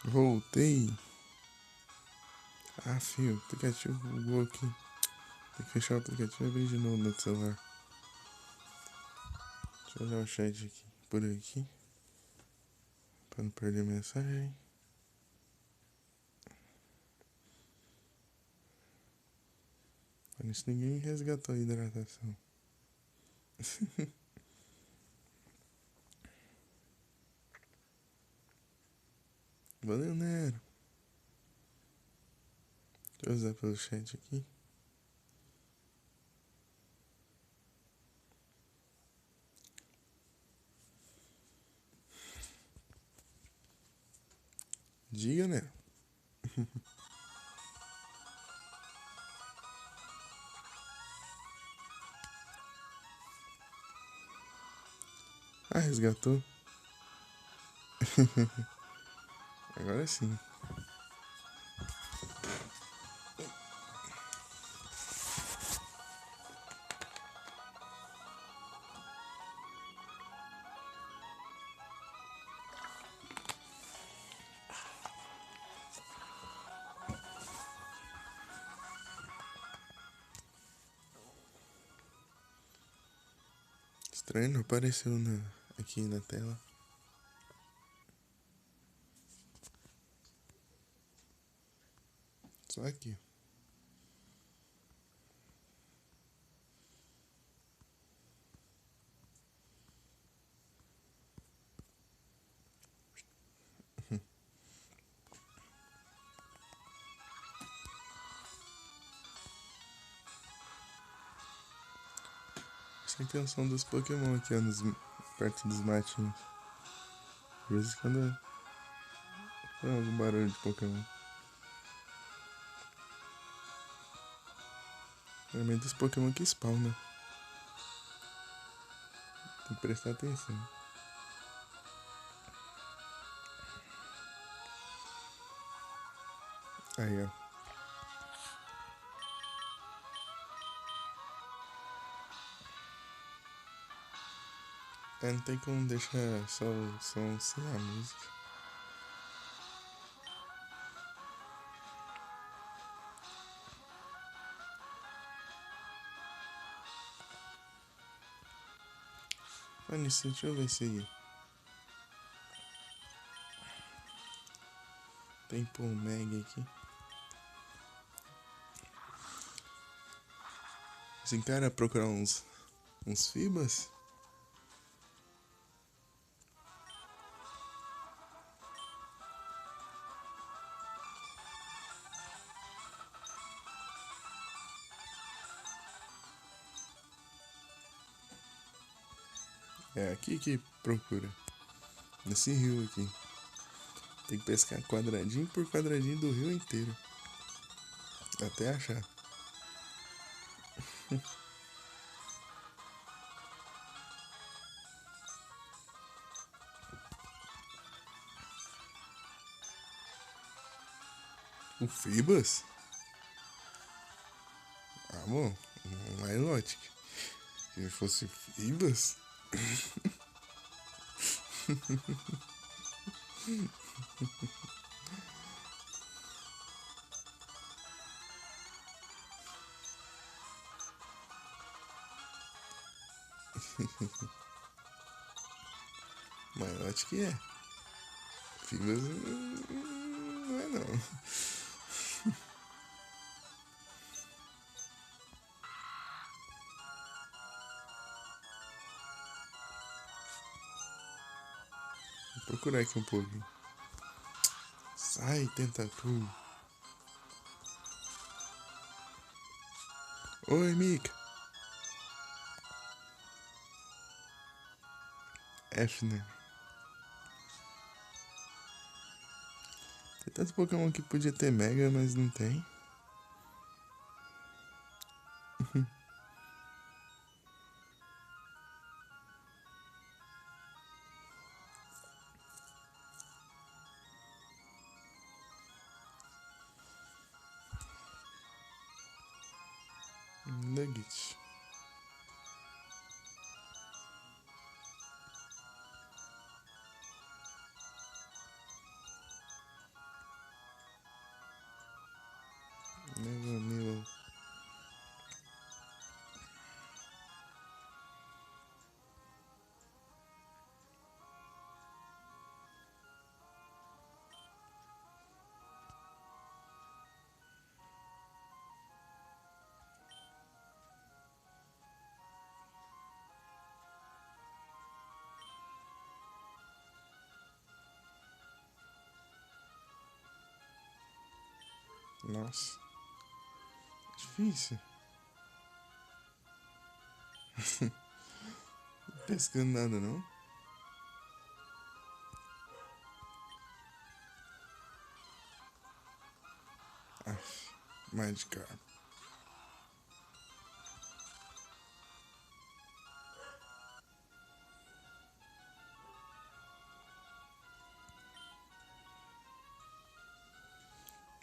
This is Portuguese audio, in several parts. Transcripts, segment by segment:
Voltei. Ah, fio, o aplicativo bugou aqui. Tem que fechar o aplicativo e abrir de novo no celular. Deixa eu olhar o chat aqui, por aqui. Pra não perder a mensagem. Olha, isso ninguém resgatou a hidratação. Valeu, Nero. Deixa eu usar pelo chat aqui. Diga, Nero. Ah, resgatou. Agora sim. Estranho, não apareceu aqui na tela. Só aqui. Essa é a intenção dos Pokémon aqui, perto dos matinhos. Às vezes quando tem algum barulho de Pokémon. Normalmente dos Pokémon que spawnam. Tem que prestar atenção. Aí, ó. É, não tem como deixar só o som sem a música. Olha isso, deixa eu ver se tem pô Meg aqui. Esse cara procurar uns Fibas. É aqui que procura. Nesse rio aqui. Tem que pescar quadradinho por quadradinho do rio inteiro. Até achar. O Fibas? Ah, bom. Um Milotic. Se fosse Fibas. Milotic é. Fibas não é não. Vou procurar aqui um pouquinho. Sai, Tentacool. Oi, Mika. F, né? Tem tanto Pokémon que podia ter Mega, mas não tem. Nugget. Nossa. Difícil. Não pescando nada não. Aff, Magikarp.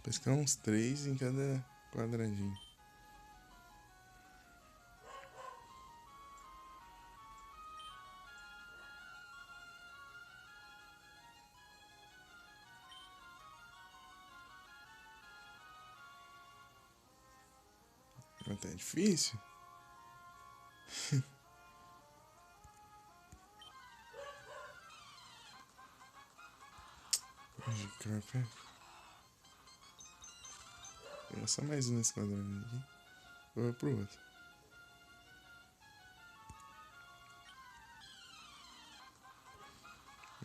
Pescar uns 3 em cada quadradinho. Mas tá difícil. Magikarp é. Tem só mais um nesse quadradinho aqui. Ou é pro outro.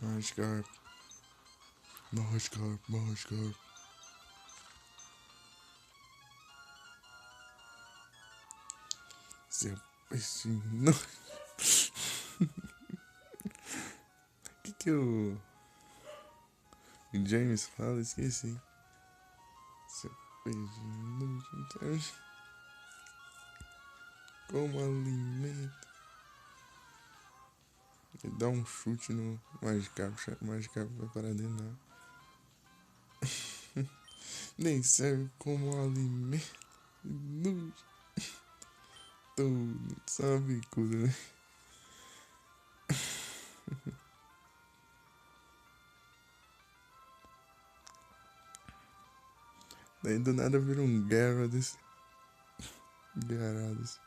Magikarp. Magikarp, Magikarp. Seu peixinho. Não. que o James fala? Esqueci. Seu peixinho. Como alimento. Ele dá um chute no Magikarp. O Magikarp vai parar dentro não. Nem serve como alimento. Todo sabe cuida, né? Daí do nada vira um Gyarados. Gyarados.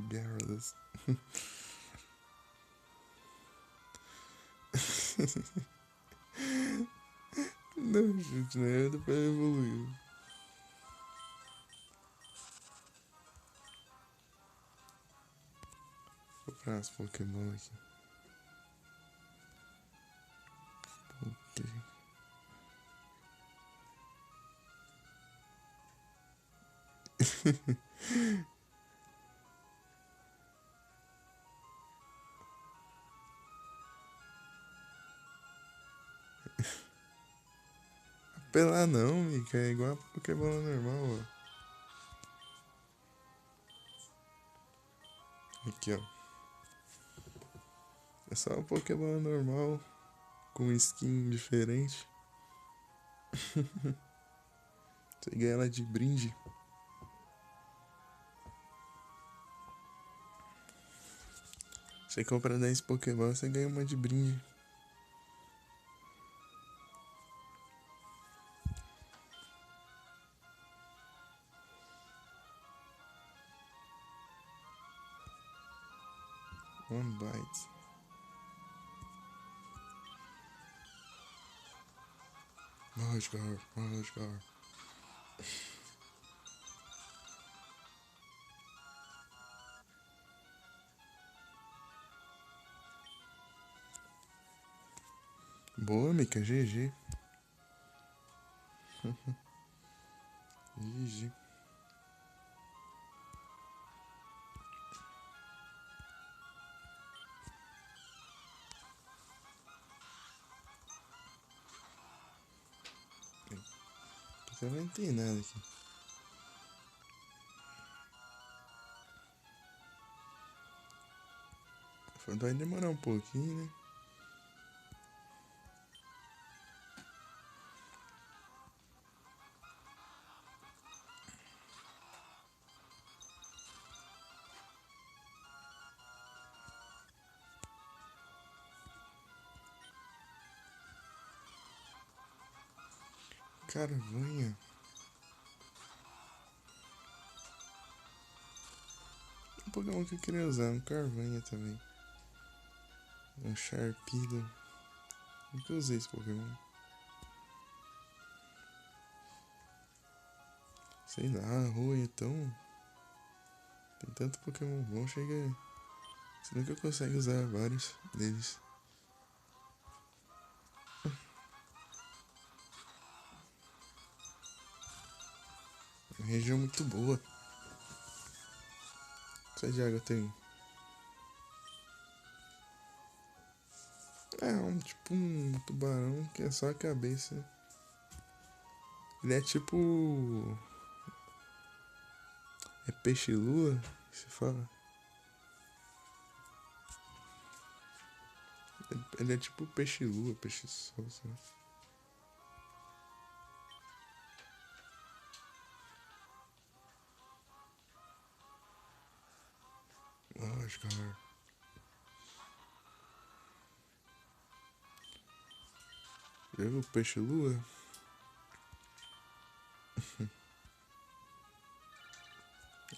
Gyarados. Não, chute, né? Depois evoluiu. Vou comprar as Pokémon aqui. Apelar não, Mika. É igual a Pokébola normal, ó. Aqui, ó. É só uma Pokébola normal. Com skin diferente. Você ganha ela de brinde. Você compra 10 Pokémon, você ganha uma de brinde. One Bite. Magikarp. Boa, Mika. GG. GG. Também não tem nada aqui. Vai demorar um pouquinho, né? Carvanha. Um Pokémon que eu queria usar, um Carvanha também. Um Sharpedo. Nunca usei esse Pokémon. Sei lá, a rua então. Tem tanto Pokémon bom, chega. Você nunca consegue usar vários deles. região muito boa. Sai de água tem. Tipo um tubarão que é só a cabeça. Ele é tipo. É peixe-lua que se fala? Ele é tipo peixe-lua, peixe-sol, sabe? Lógico, cara. Já viu peixe-lua?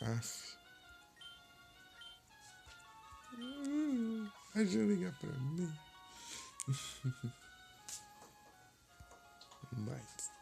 Aff. Deixa eu ligar pra mim. Bites.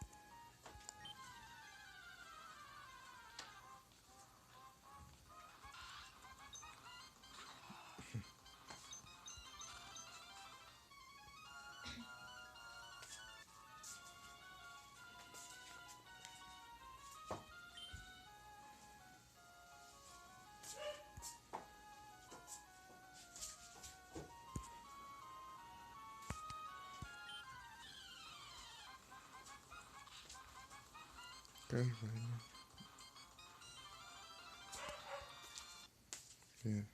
Carvalho. É.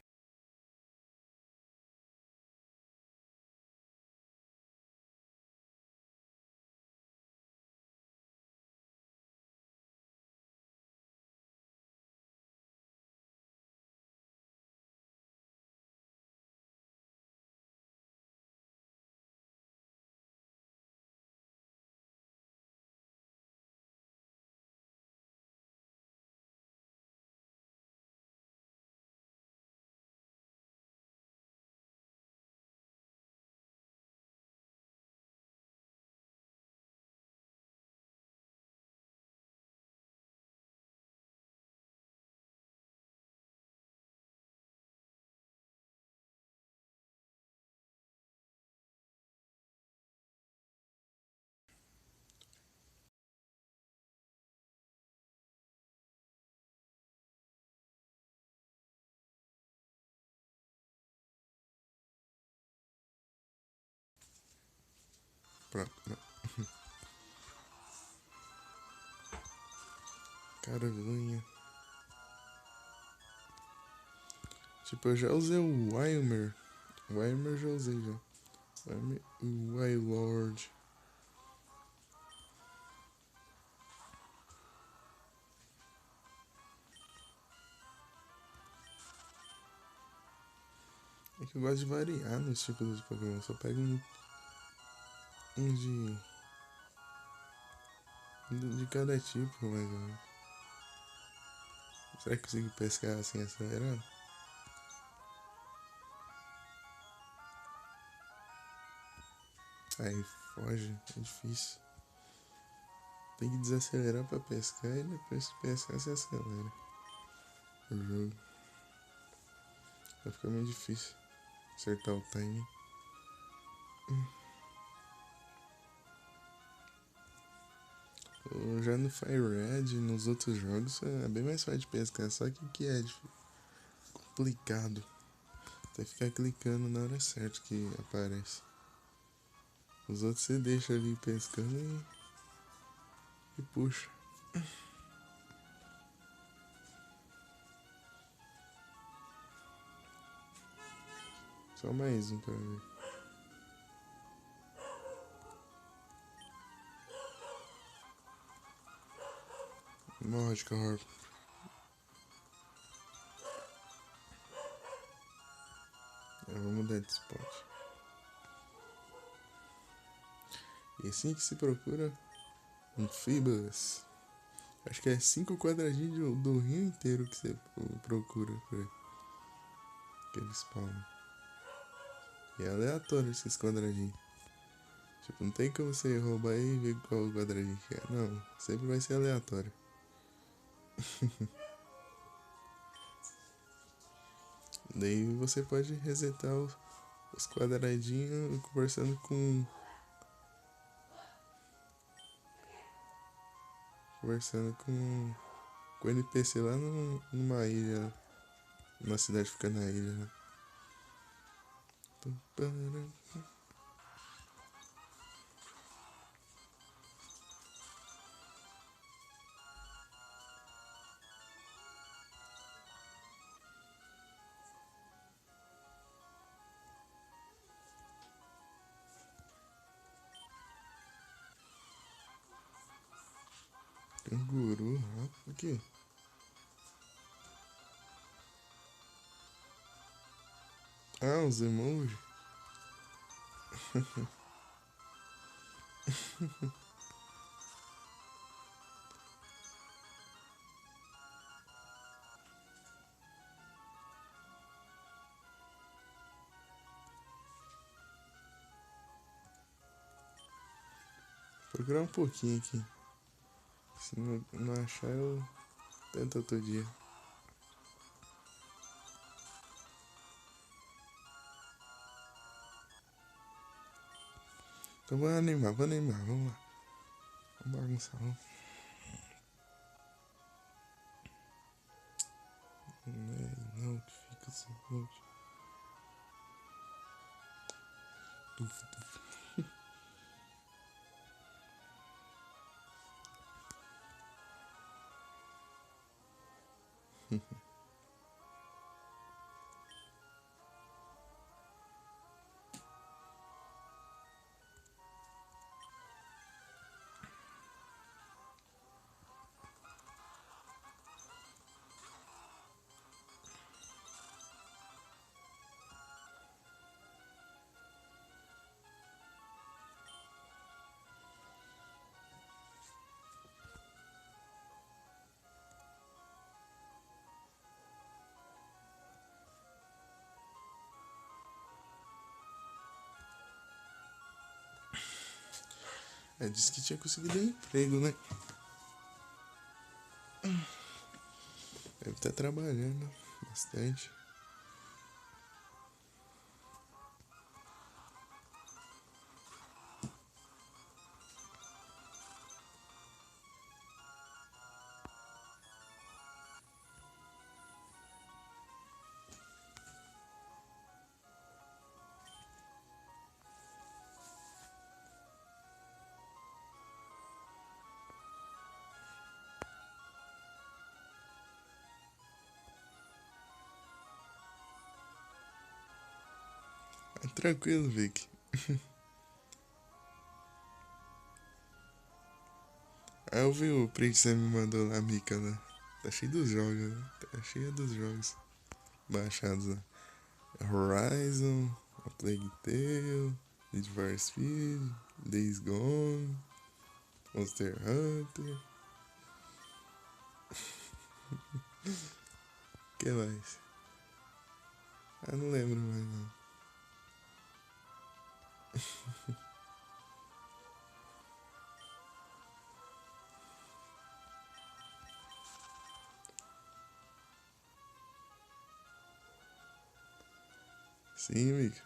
Pronto. Caranha. Tipo, eu já usei o Wilmer. O Wilmer eu já usei já. O Wylord. É que eu gosto de variar nos tipos de Pokémon. Só pego um de cada tipo, mais ou menos. Será que consigo pescar assim acelerado? Aí foge, é difícil. Tem que desacelerar pra pescar e depois que pescar se acelera. O jogo. Vai ficar meio difícil acertar o timing. Já no Fire Red, nos outros jogos, é bem mais fácil de pescar. Só que aqui é complicado. Tem que ficar clicando na hora certa que aparece. Os outros você deixa ali pescando e puxa. Só mais um pra ver. Lógico, Harp. Eu vou mudar de spot. E assim que se procura um Phoebus. Acho que é 5 quadradinhos do rio inteiro que você procura por aí. Que eles spawnam. E é aleatório esses quadradinhos. Tipo, não tem como você roubar e ver qual quadradinho que é. Não, sempre vai ser aleatório. Daí você pode resetar os quadradinhos conversando com. Conversando com com o NPC lá numa ilha. Uma cidade fica na ilha, né? Canguru, rato, o quê? Ah, os emojis. Vou procurar um pouquinho aqui. Se não achar, eu tento outro dia. Então vamos animar, vamos lá. Vamos bagunçar, vamos. Não, que fica assim, monte. Disse que tinha conseguido um emprego, né? Deve estar trabalhando bastante. Tranquilo, Vic. Aí eu vi o print que você me mandou lá, Mica, né? Tá cheio dos jogos, né? Tá cheio dos jogos baixados lá. Horizon, A Plague Tale, Need for Speed, Days Gone, Monster Hunter. Que mais? Ah, não lembro mais não. Sim, Mica.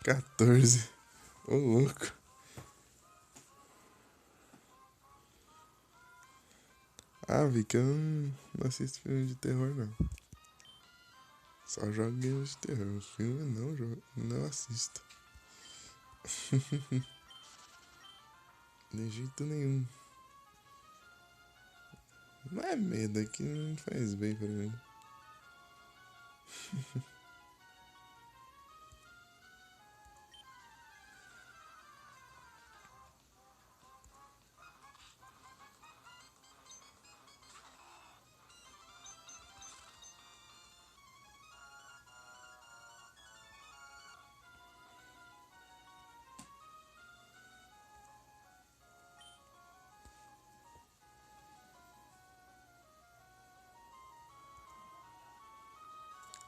14. Ô, louco. Ah, Vic, eu não assisto filme de terror, não. Só jogo games de terror. Filme não jogo, não assisto. De jeito nenhum. Não é medo, é que não faz bem pra mim.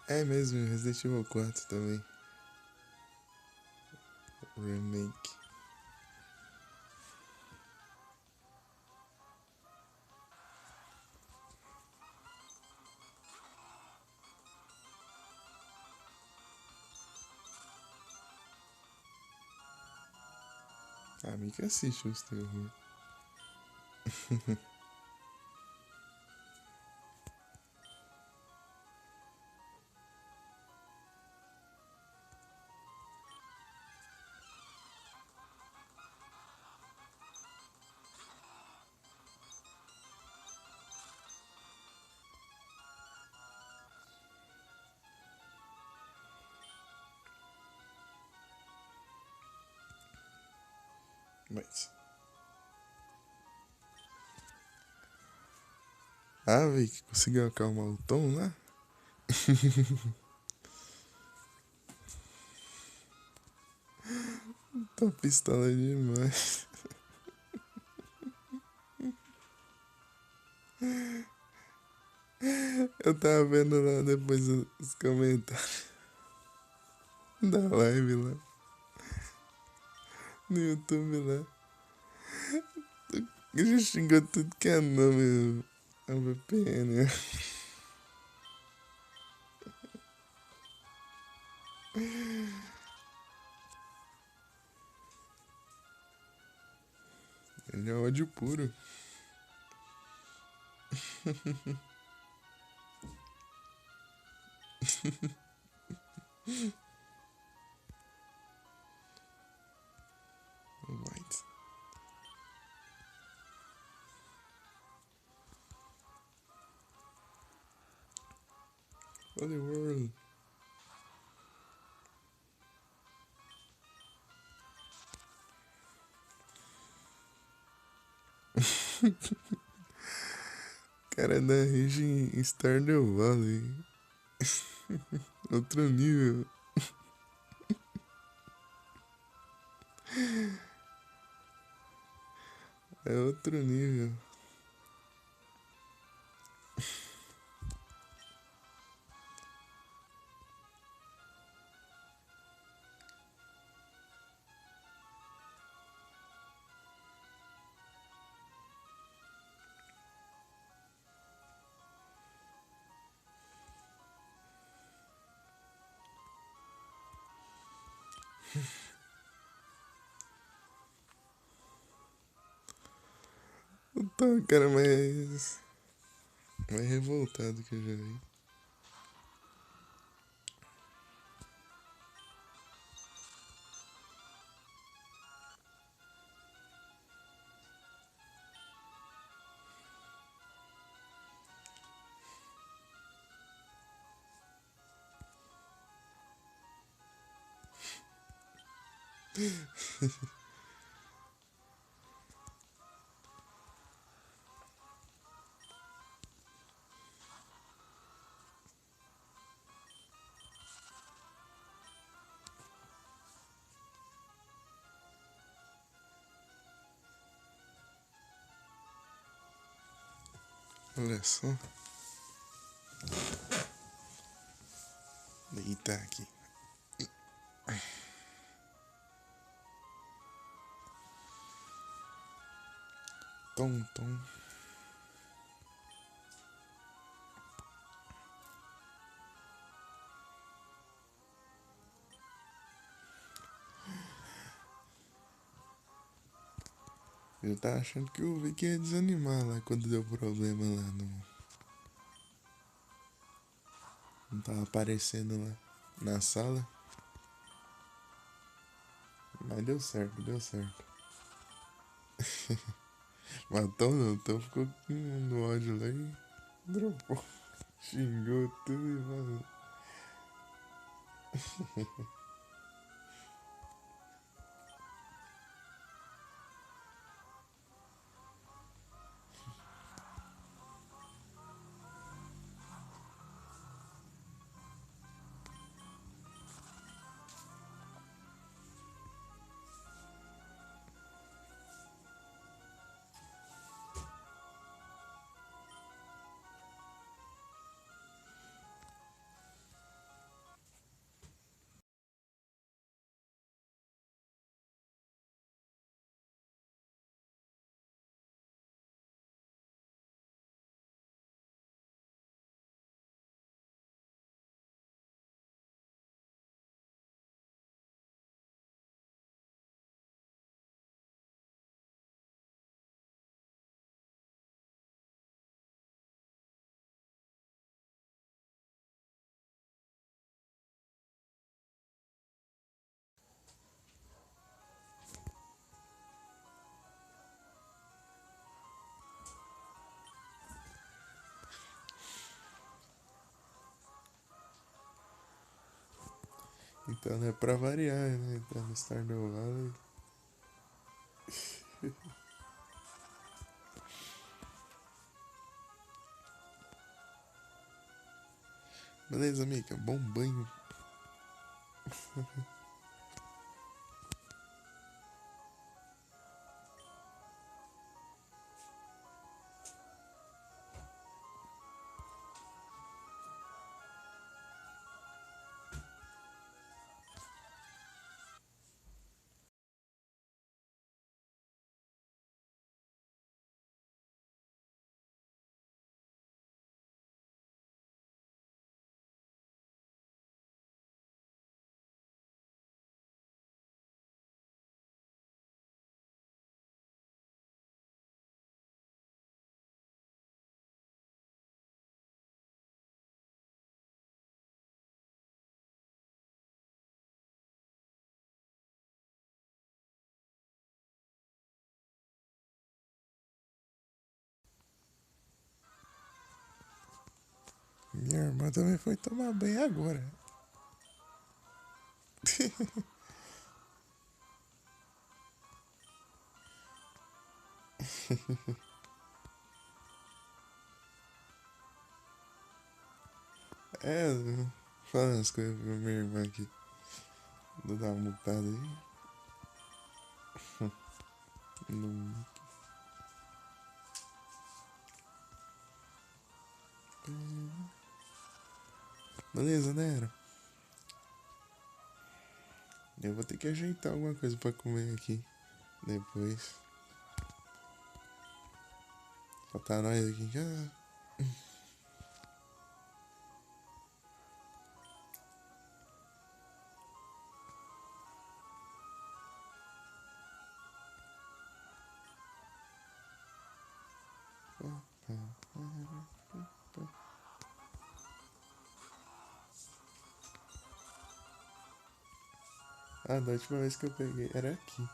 É mesmo, Resident Evil 4 também. Remake. A mim que assiste os terror. Mas. Ah, velho, que conseguiu acalmar o tom lá? Tá pistola demais. Eu tava vendo lá depois os comentários da live lá. No YouTube lá. Já xingou tudo que é nome. A VPN. Ele é ódio puro. Right. Holy world. Cara da Rage em Stardew Valley. Outro nível. É outro nível. Tá, cara, mais revoltado que eu já vi. Olha só. Deitar aqui. Tom, tom. Eu tava achando que o Vic ia desanimar lá quando deu problema lá no. Não tava aparecendo lá na sala. Mas deu certo, deu certo. Mas Tom não, Tom ficou no ódio lá e dropou. Xingou tudo e falou. Então não é pra variar, né? Tá no Stardew Valley. Beleza, amiga? Bom banho. Minha irmã também foi tomar banho agora. É, falando as coisas pra minha irmã aqui. Vou dar uma mutada aí. Não. Beleza, né? Eu vou ter que ajeitar alguma coisa pra comer aqui depois. Só tá nós aqui em casa. Ah, da última vez que eu peguei era aqui.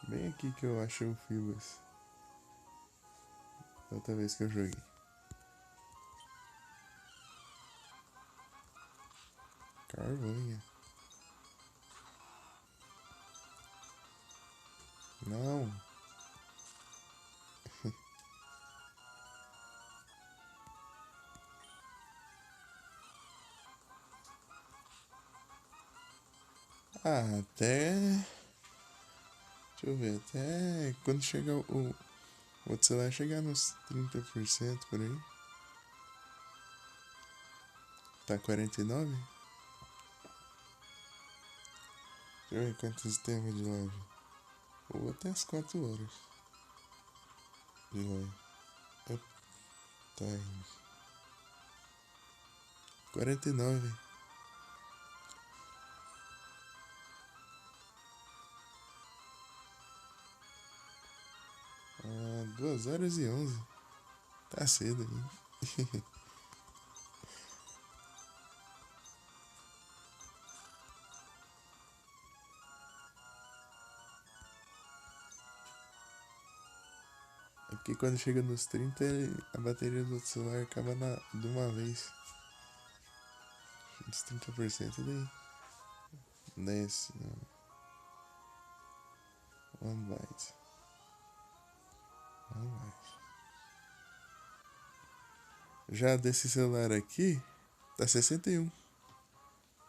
Bem aqui que eu achei o Fibas. Da outra vez que eu joguei. Carvanha. Não. Ah, até. Deixa eu ver, até quando chegar o outro celular chegar nos 30% por aí. Tá 49? Deixa eu ver quantos temos de live. Ou até as 4 horas de live. Uptime. 49. Ah, 2 horas e 11. Tá cedo aí. É porque quando chega nos 30, a bateria do celular acaba de uma vez. Dos 30% daí. Desce. One byte. One byte. Já desse celular aqui, tá 61.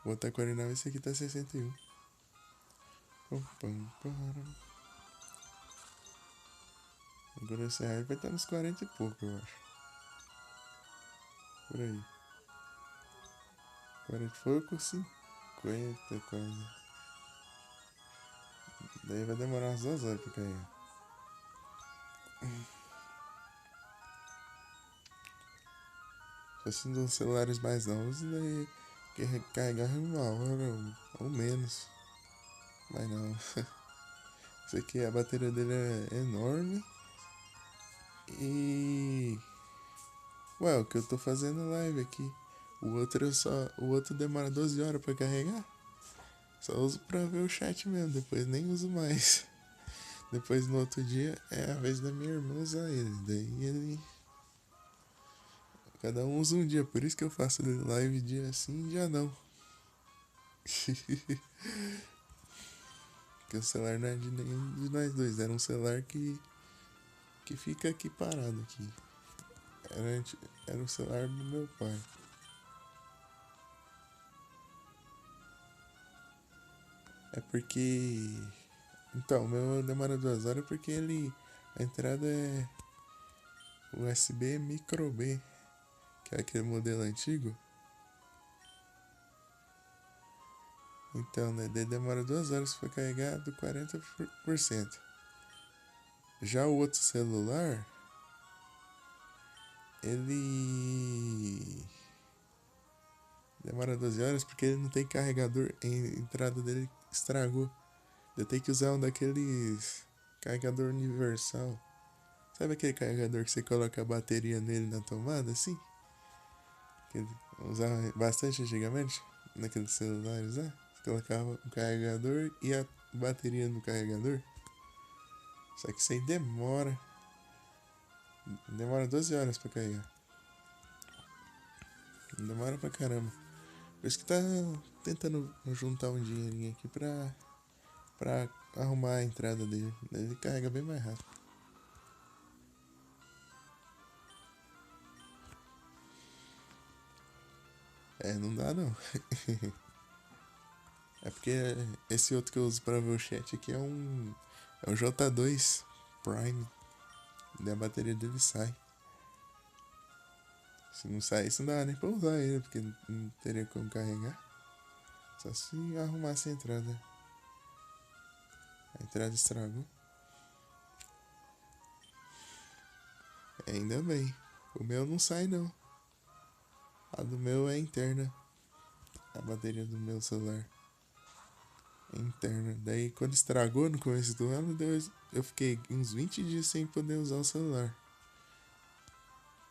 Vou botar 49, esse aqui tá 61. Pum, pum, pum. Agora esse aí vai estar nos 40 e pouco, eu acho. Por aí. 40 e pouco, 50 quase. Daí vai demorar umas 2 horas pra carregar. Se fosse nos celulares mais novos, daí que recarregar em 1 hora ou menos. Mas não. Esse aqui, a bateria dele é enorme. E. Ué, o que eu tô fazendo live aqui. O outro demora 12 horas pra carregar. Só uso pra ver o chat mesmo, depois nem uso mais. Depois no outro dia é a vez da minha irmã usar ele. Daí ele. Cada um usa um dia, por isso que eu faço live dia sim, dia não. Porque o celular não é de nenhum de nós dois. Era um celular que fica aqui parado aqui. Era o celular do meu pai. É porque. Então, o meu demora 2 horas porque ele. A entrada é USB micro B, que é aquele modelo antigo. Então, né, daí demora 2 horas para carregar do 40%. Já o outro celular, ele demora 12 horas porque ele não tem carregador. A entrada dele estragou. Eu tenho que usar um daqueles carregador universal. Sabe aquele carregador que você coloca a bateria nele na tomada, assim? Que ele usava bastante antigamente, naqueles celulares lá. Você colocava o carregador e a bateria no carregador. Só que isso aí demora 12 horas pra carregar. Demora pra caramba. Por isso que tá tentando juntar um dinheirinho aqui pra arrumar a entrada dele. Ele carrega bem mais rápido. É, não dá não. É porque esse outro que eu uso pra ver o chat aqui é um J2 Prime. E a bateria dele sai. Se não saísse, não dá nem pra usar ele, porque não teria como carregar. Só se arrumasse a entrada. A entrada estragou. Ainda bem. O meu não sai não. A do meu é interna. A bateria do meu celular é interna. Daí quando estragou no começo do ano, eu fiquei uns 20 dias sem poder usar o celular.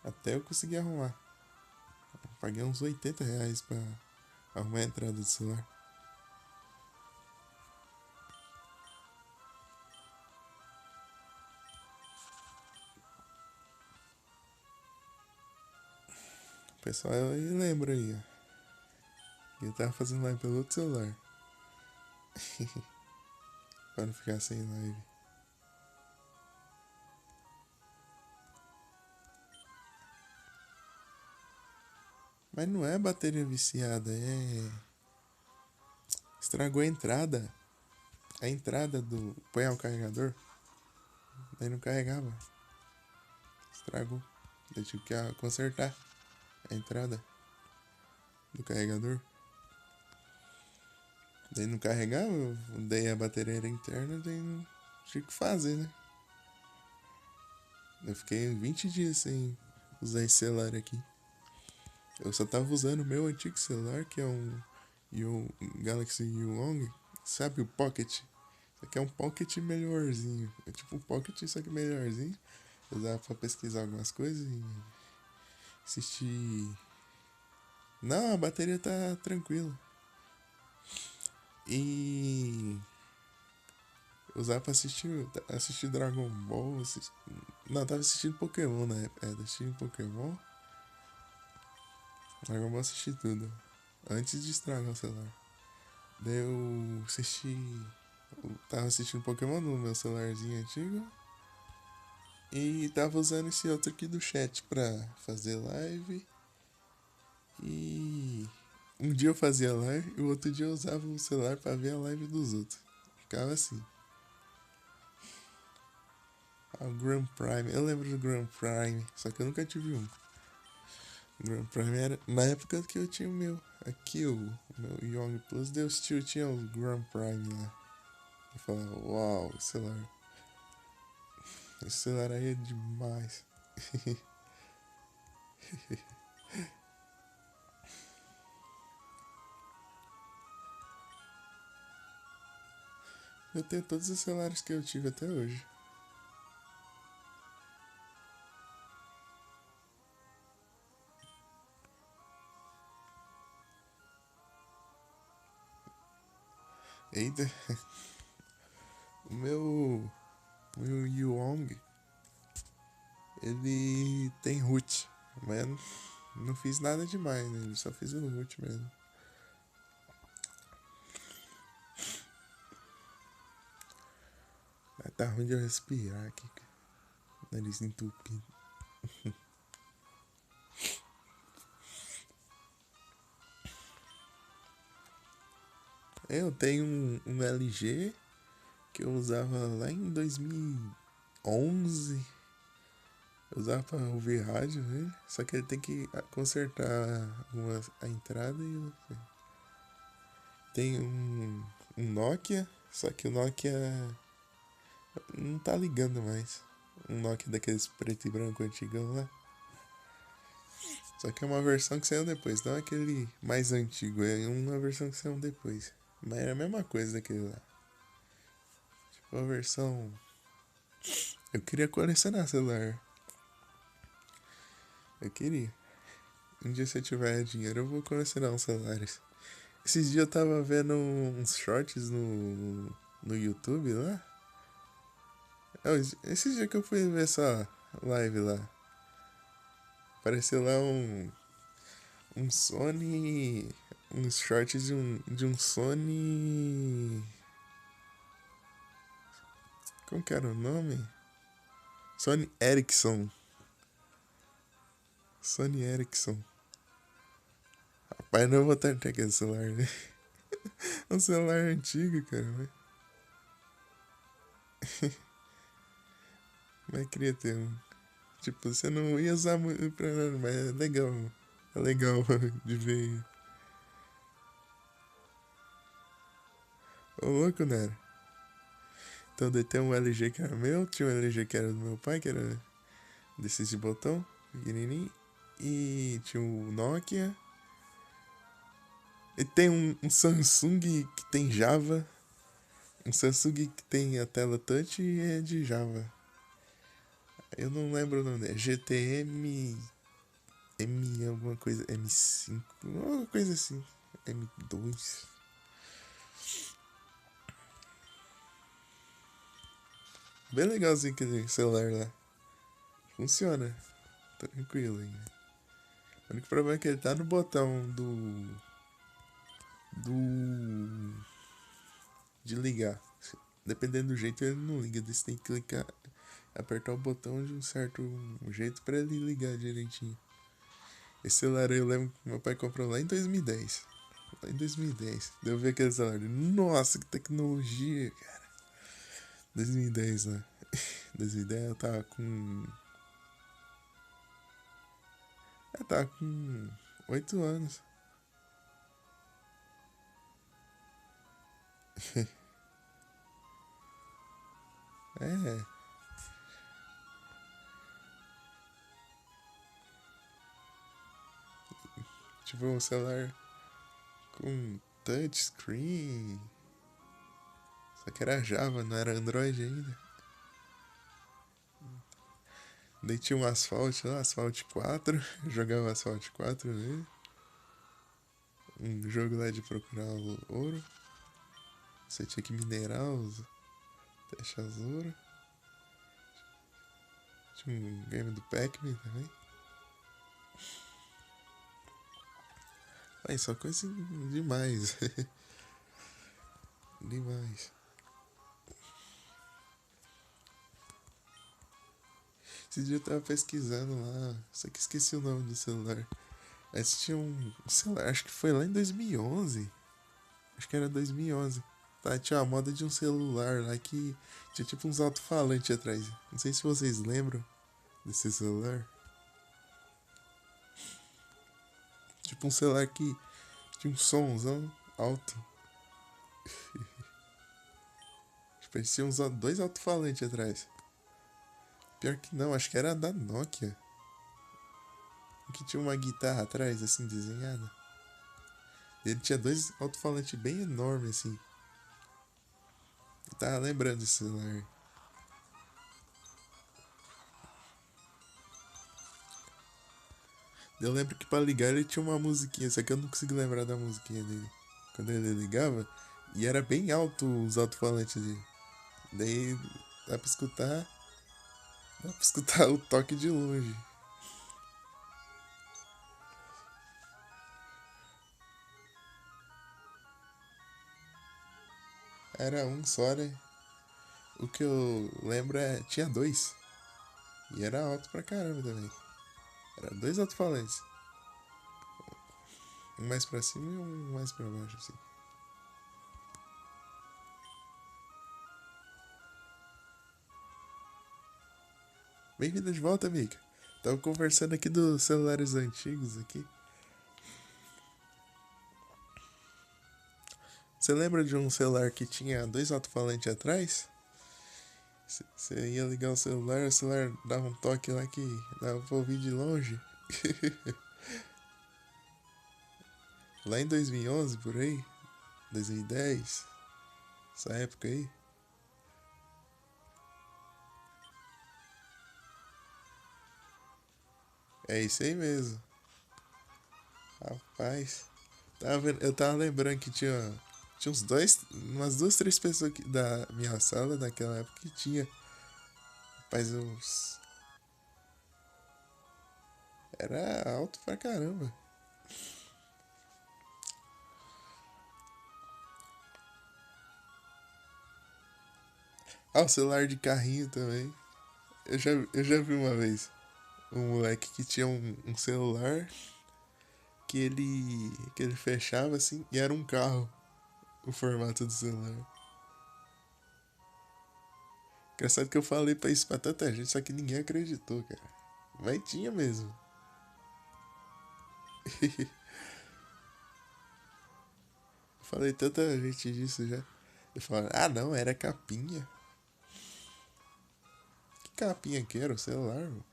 Até eu conseguir arrumar. Eu paguei uns R$ 80 pra arrumar a entrada do celular. O pessoal aí lembra aí, ó. Eu tava fazendo live pelo outro celular. Pra não ficar sem live. Mas não é bateria viciada, é. Estragou a entrada. A entrada do. Põe o carregador. Daí não carregava. Estragou. Eu tive que consertar a entrada do carregador. Daí não carregava, daí a bateria era interna, daí não tinha o que fazer, né? Eu fiquei 20 dias sem usar esse celular aqui. Eu só tava usando o meu antigo celular, que é um Galaxy Yuong. Sabe o Pocket? Isso aqui é um Pocket melhorzinho. É tipo um Pocket, só que melhorzinho. Eu usava pra pesquisar algumas coisas e assistir. Não, a bateria tá tranquila. E usava pra assistir Dragon Ball. Não, tava assistindo Pokémon na época. É, assistindo Pokémon. Dragon Ball assisti tudo. Antes de estragar o celular. Daí eu assisti. Eu tava assistindo Pokémon no meu celularzinho antigo. E tava usando esse outro aqui do chat pra fazer live. E um dia eu fazia live e o outro dia eu usava o celular pra ver a live dos outros. Ficava assim. Ah, o Grand Prime. Eu lembro do Grand Prime, só que eu nunca tive um. O Grand Prime era na época que eu tinha o meu. Aqui o meu Young Plus, Deus tio tinha o Grand Prime lá. Eu falava, uau, esse celular aí é demais. Eu tenho todos os celulares que eu tive até hoje. Eita, o meu Yuong, ele tem root, mas não fiz nada demais, né? Só fiz o root mesmo. tá ruim de eu respirar aqui, cara. Nariz entupido. Eu tenho um LG que eu usava lá em 2011. Eu usava pra ouvir rádio, né? Só que ele tem que consertar a entrada e tem um Nokia, só que o Nokia não tá ligando mais. Um Nokia daqueles preto e branco antigão lá. Só que é uma versão que saiu depois, não é aquele mais antigo, é uma versão que saiu depois. Mas é a mesma coisa daquele lá. Tipo, a versão. Eu queria colecionar celular. Eu queria. Um dia se eu tiver dinheiro eu vou colecionar uns celulares. Esses dias eu tava vendo uns shorts no YouTube lá. Esses dias que eu fui ver essa live lá. Apareceu lá um Sony. Uns shorts de um Sony. Como que era o nome? Sony Ericsson. Sony Ericsson. Rapaz, não vou ter aquele celular, né? Um celular antigo, cara. Mas queria ter um. Tipo, você não ia usar muito pra nada, mas é legal. É legal de ver. Ô louco, né? Então daí tem um LG que era meu, tinha um LG que era do meu pai, que era desses de botão, pequenininho. E tinha um Nokia. E tem um Samsung que tem Java. Um Samsung que tem a tela touch e é de Java. Eu não lembro o nome dele. GTM. M alguma coisa. M5. Alguma coisa assim. M2. Bem legalzinho aquele celular lá. Funciona. Tranquilo ainda. O único problema é que ele tá no botão do. De ligar. Dependendo do jeito ele não liga. Você tem que clicar. Apertar o botão de um certo jeito pra ele ligar direitinho. Esse celular aí eu lembro que meu pai comprou lá em 2010. Lá em 2010. Deu ver aquele celular. Nossa, que tecnologia, cara. 2010 lá. 2010 eu tava com. Eu tava com 8 anos. É, tipo um celular com touchscreen. Só que era Java, não era Android ainda. Daí tinha um Asphalt lá, Asphalt 4. Jogava Asphalt 4 nele. Um jogo lá de procurar o ouro. Você tinha que minerar os tesouros. Tinha um game do Pac-Man também. Aí só coisa demais. Demais. Esse dia eu tava pesquisando lá, só que esqueci o nome do celular. Aí tinha um celular, acho que foi lá em 2011. Acho que era 2011. Tá, tinha uma moda de um celular lá que tinha tipo uns alto-falantes atrás. Não sei se vocês lembram desse celular. Tipo um celular que tinha um somzão alto. Parecia uns dois alto-falantes atrás. Pior que não, acho que era da Nokia. Que tinha uma guitarra atrás, assim, desenhada. Ele tinha dois alto-falantes bem enormes, assim. Eu tava lembrando desse celular. Eu lembro que pra ligar ele tinha uma musiquinha, só que eu não consigo lembrar da musiquinha dele. Quando ele ligava, e era bem alto os alto-falantes dele. Daí dá pra escutar o toque de longe. Era um só, né? O que eu lembro é. Tinha dois. E era alto pra caramba também. Era dois alto-falantes. Um mais pra cima e um mais pra baixo, assim. Bem-vindo de volta, amiga. Tava conversando aqui dos celulares antigos aqui. Você lembra de um celular que tinha dois alto-falantes atrás? Você ia ligar o celular dava um toque lá que dava pra ouvir de longe. Lá em 2011, por aí, 2010, essa época aí. É isso aí mesmo. Rapaz, eu tava lembrando que tinha uns dois, umas duas, três pessoas da minha sala naquela época que tinha. Rapaz, era alto pra caramba. Ah, o celular de carrinho também. Eu já vi uma vez um moleque que tinha um celular que ele fechava assim e era um carro o formato do celular. Engraçado que eu falei pra isso pra tanta gente, só que ninguém acreditou, cara. Mas tinha mesmo. Eu falei tanta gente disso já. Eu falei, ah não, era capinha. Que capinha que era? O celular, mano?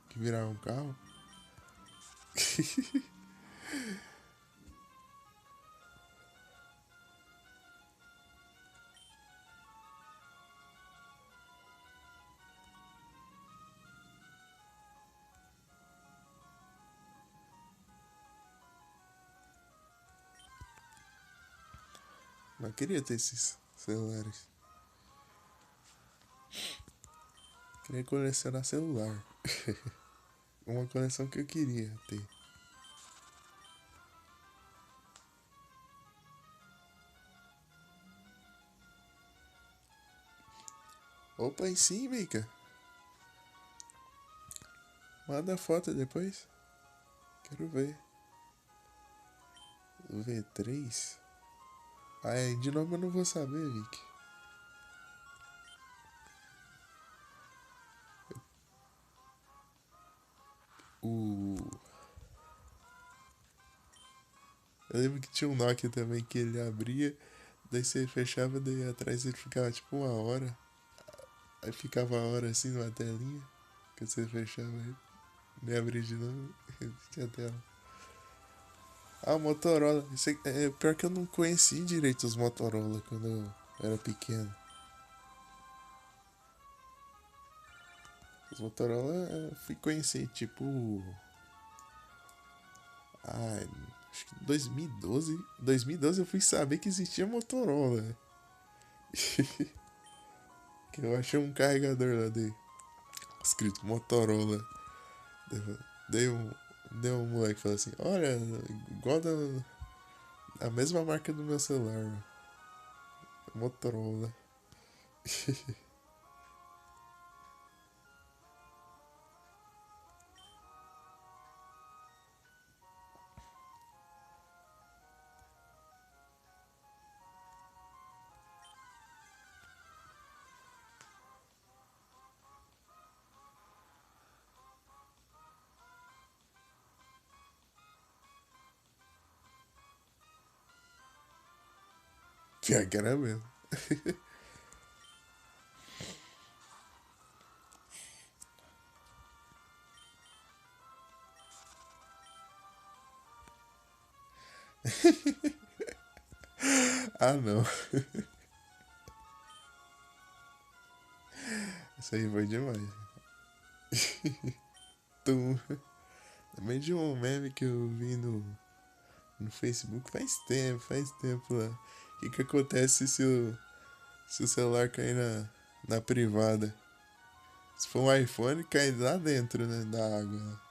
Que virava um carro? Mas queria ter esses celulares. Queria colecionar celular. Uma coleção que eu queria ter. Opa, em sim, Mika. Manda a foto depois. Quero ver. O V3? Ai, de nome eu não vou saber, Vic. O... Eu lembro que tinha um Nokia também que ele abria, daí você fechava, daí atrás ele ficava tipo uma hora. Aí ficava a hora assim numa telinha, que você fechava ele. Nem abria de novo, tinha tela. Ah, o Motorola. Pior que eu não conheci direito os Motorola quando eu era pequeno. Os Motorola eu fui conhecer tipo. Ah, acho que 2012. 2012 eu fui saber que existia Motorola. Que eu achei um carregador lá de escrito Motorola. Dei um, deu um moleque falou assim: Olha, igual a mesma marca do meu celular, Motorola. Pior que era mesmo. Ah, não. Isso aí foi demais. Tum. Também de um meme que eu vi no Facebook faz tempo lá. O que acontece se o celular cair na privada? Se for um iPhone, cai lá dentro, né, da água.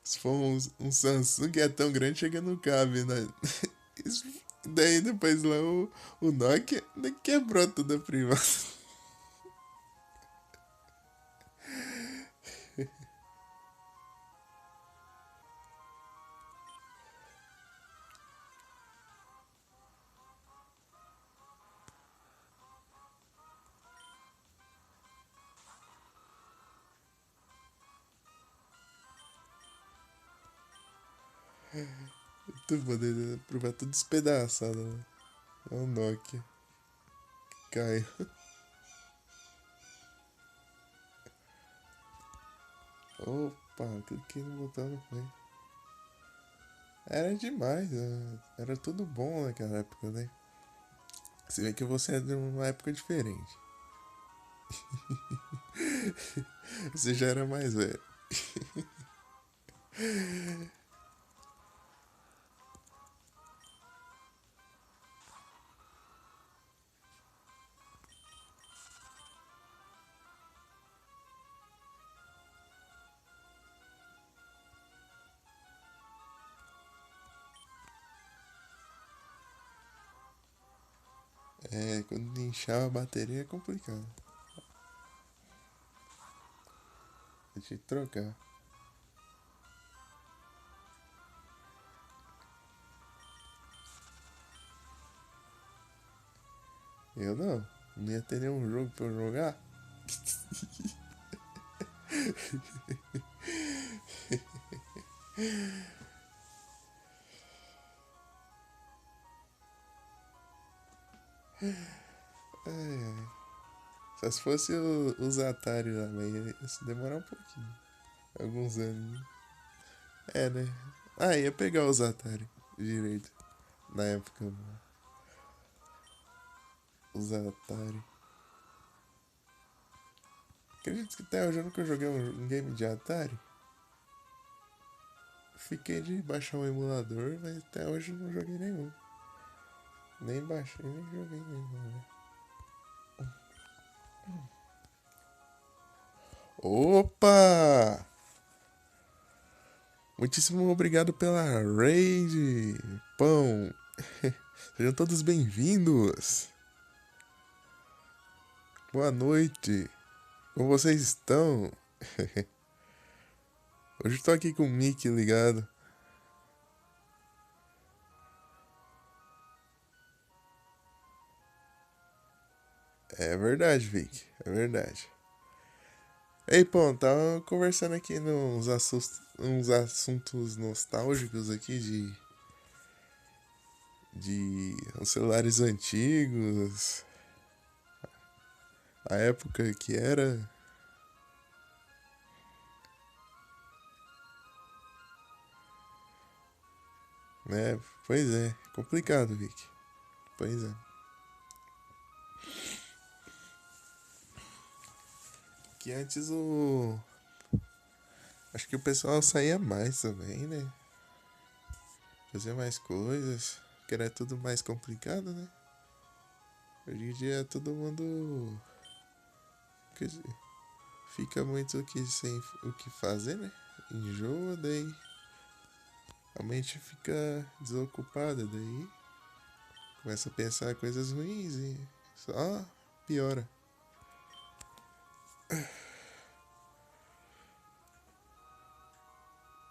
Se for um Samsung que é tão grande, chega no cabe, né? Daí depois lá o Nokia quebrou toda a privada. Tu poder provar tudo despedaçado, né? É um Nokia. Caiu. Opa, cliquei no botão, não foi. Era demais, né? Era tudo bom naquela época, né? Se vê que você é de uma época diferente. Você já era mais velho. É, quando inchava a bateria é complicado. Deixa eu trocar. Eu não. Não ia ter nenhum jogo pra eu jogar. É, só se fosse os Atari lá, mas ia demorar um pouquinho. Alguns anos. É, né? Ah, ia pegar os Atari direito. Na época, os Atari. Acredito que até hoje eu nunca joguei um game de Atari. Fiquei de baixar um emulador, mas até hoje eu não joguei nenhum. Nem baixei, nem joguei nenhum, né? Opa! Muitíssimo obrigado pela raid, pão. Sejam todos bem-vindos. Boa noite. Como vocês estão? Hoje eu tô aqui com o mic ligado. É verdade, Vic. É verdade. Ei, pão, tava conversando aqui uns assuntos nostálgicos aqui de os celulares antigos, a época que era, né? Pois é, complicado, Vic. Pois é. Que antes o. Acho que o pessoal saía mais também, né? Fazia mais coisas. Que era tudo mais complicado, né? Hoje em dia todo mundo quer dizer, fica muito sem o que fazer, né? Enjoa, daí a mente fica desocupada, daí começa a pensar coisas ruins e só piora.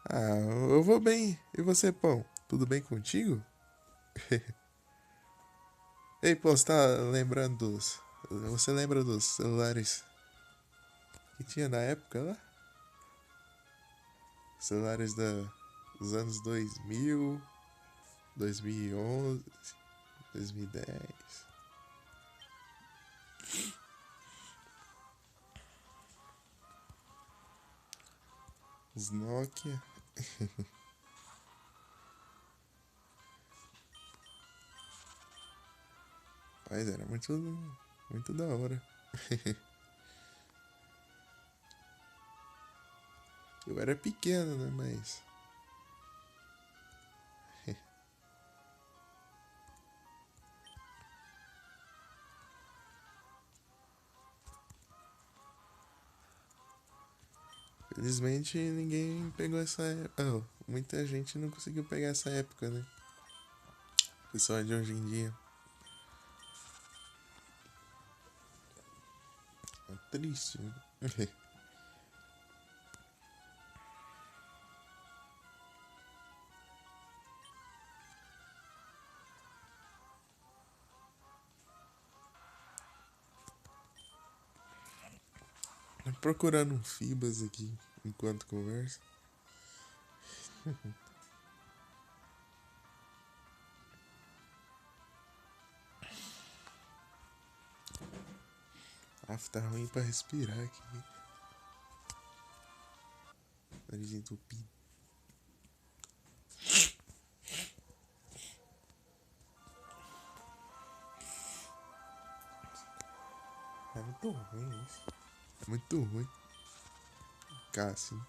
Ah, eu vou bem. E você, pão? Tudo bem contigo? Ei, pô, você tá lembrando dos. Você lembra dos celulares que tinha na época lá? Celulares dos anos 2000, 2011, 2010. Os Nokia. Mas era muito da hora. Eu era pequeno, né? Mas. Felizmente ninguém pegou essa época. Oh, muita gente não conseguiu pegar essa época, né? Pessoal de hoje em dia. É triste, né? Procurando um Fibas aqui enquanto conversa. Ah, tá ruim pra respirar aqui. Nariz entupido. É muito ruim isso. É muito ruim. Cássio.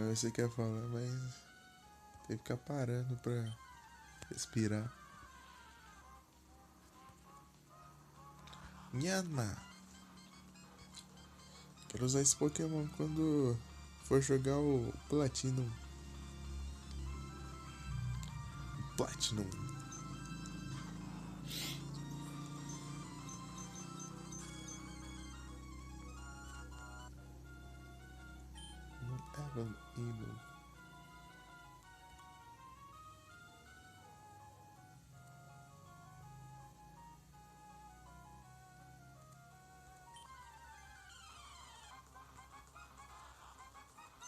Você quer falar, mas tem que ficar parando pra respirar. Nhana. Quero usar esse Pokémon quando for jogar o Platinum. Platinum. Evan Evil.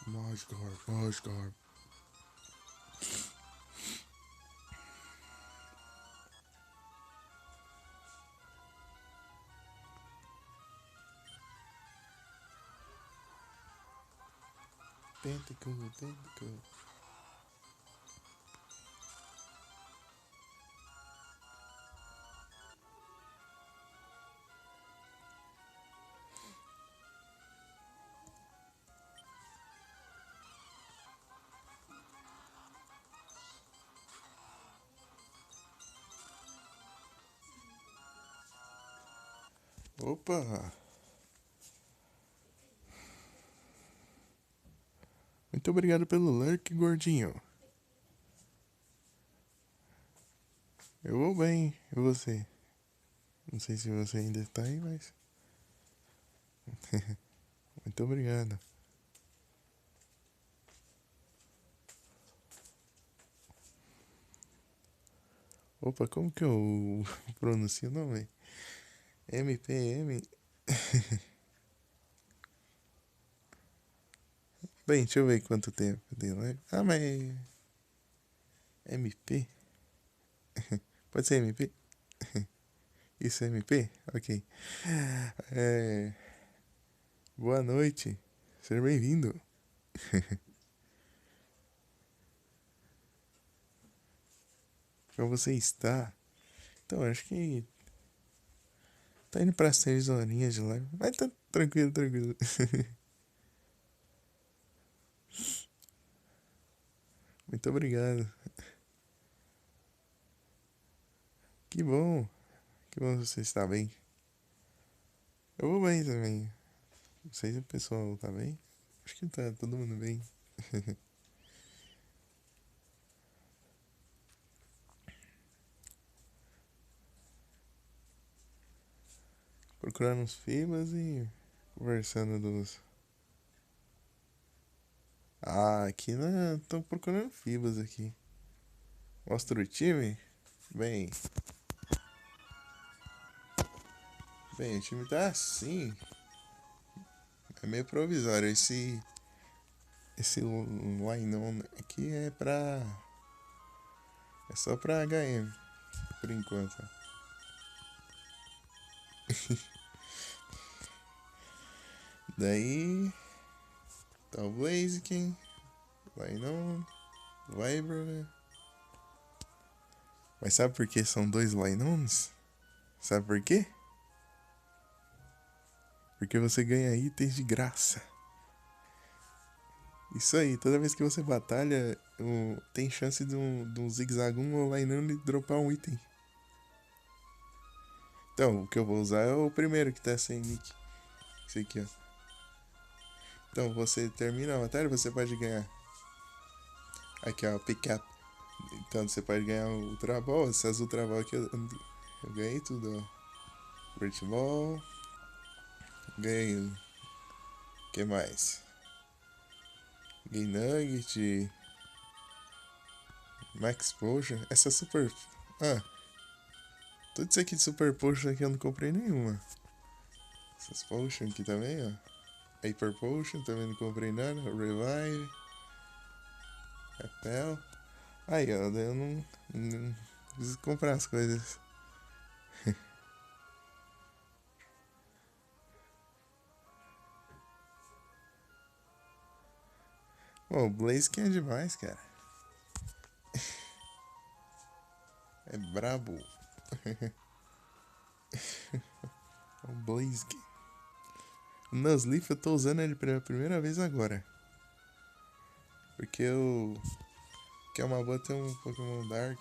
Mosgard. Tentacle. Opa! Muito obrigado pelo lurk, gordinho. Eu vou bem, e você? Não sei se você ainda está aí, mas... Muito obrigado. Opa, como que eu pronuncio o nome? MPM? Bem, deixa eu ver quanto tempo tem live. Ah, mas... MP? Pode ser MP? Isso é MP? Ok. Boa noite. Seja bem-vindo. Como você está? Então, acho que tá indo para 6 horinhas de live. Mas tá tranquilo. Muito obrigado. Que bom. Que bom você está bem. Eu vou bem também. Não sei se o pessoal tá bem. Acho que tá todo mundo bem. Procurando uns filmes e conversando dos... Ah, aqui não... Tô procurando fibas aqui. Mostra o time? Bem... Bem, o time tá assim. É meio provisório. Esse line-on aqui é pra... É só pra HM, por enquanto. Daí... Tá o Blaziken. Line-on. Vibro. Mas sabe por que são dois line-ons? Sabe por quê? Porque você ganha itens de graça. Isso aí, toda vez que você batalha, tem chance de um Zigzagoon ou Lainan dropar um item. Então, o que eu vou usar é o primeiro que tá sem nick. Esse aqui, ó. Então, você termina a batalha, você pode ganhar. Aqui, ó, pick up. Então, você pode ganhar o Ultra Ball. Essas Ultra Ball aqui eu ganhei tudo, ó. Great Ball. Ganhei. O que mais? Ganhei Nugget. Max Potion. Essa super. Ah, tudo isso aqui de Super Potion aqui eu não comprei nenhuma. Essas Potion aqui também, ó. Hyper Potion também não comprei nada. Revive. Papel. Aí, ó, daí eu não preciso comprar as coisas. Pô, o Blaziken é demais, cara. É brabo. O Blaziken. O Nuzleaf eu tô usando ele pela primeira vez agora. Porque eu. Que é uma boa ter um Pokémon Dark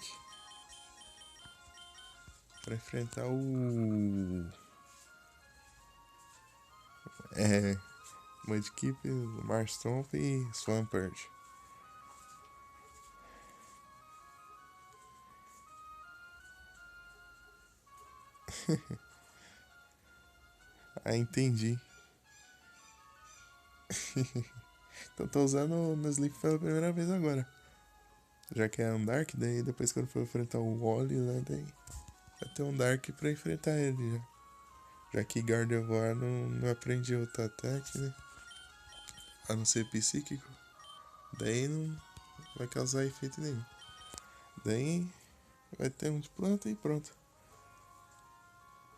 pra enfrentar o. É. Mudkip, Marstromp e Swampert. Ah, entendi. Então tô usando o Nuzleaf pela primeira vez agora. Já que é um Dark, daí depois quando for enfrentar o Wally lá, daí vai ter um Dark pra enfrentar ele já. Já que Gardevoir não aprendi outro ataque, né? A não ser psíquico. Daí não vai causar efeito nenhum. Daí vai ter um de planta e pronto.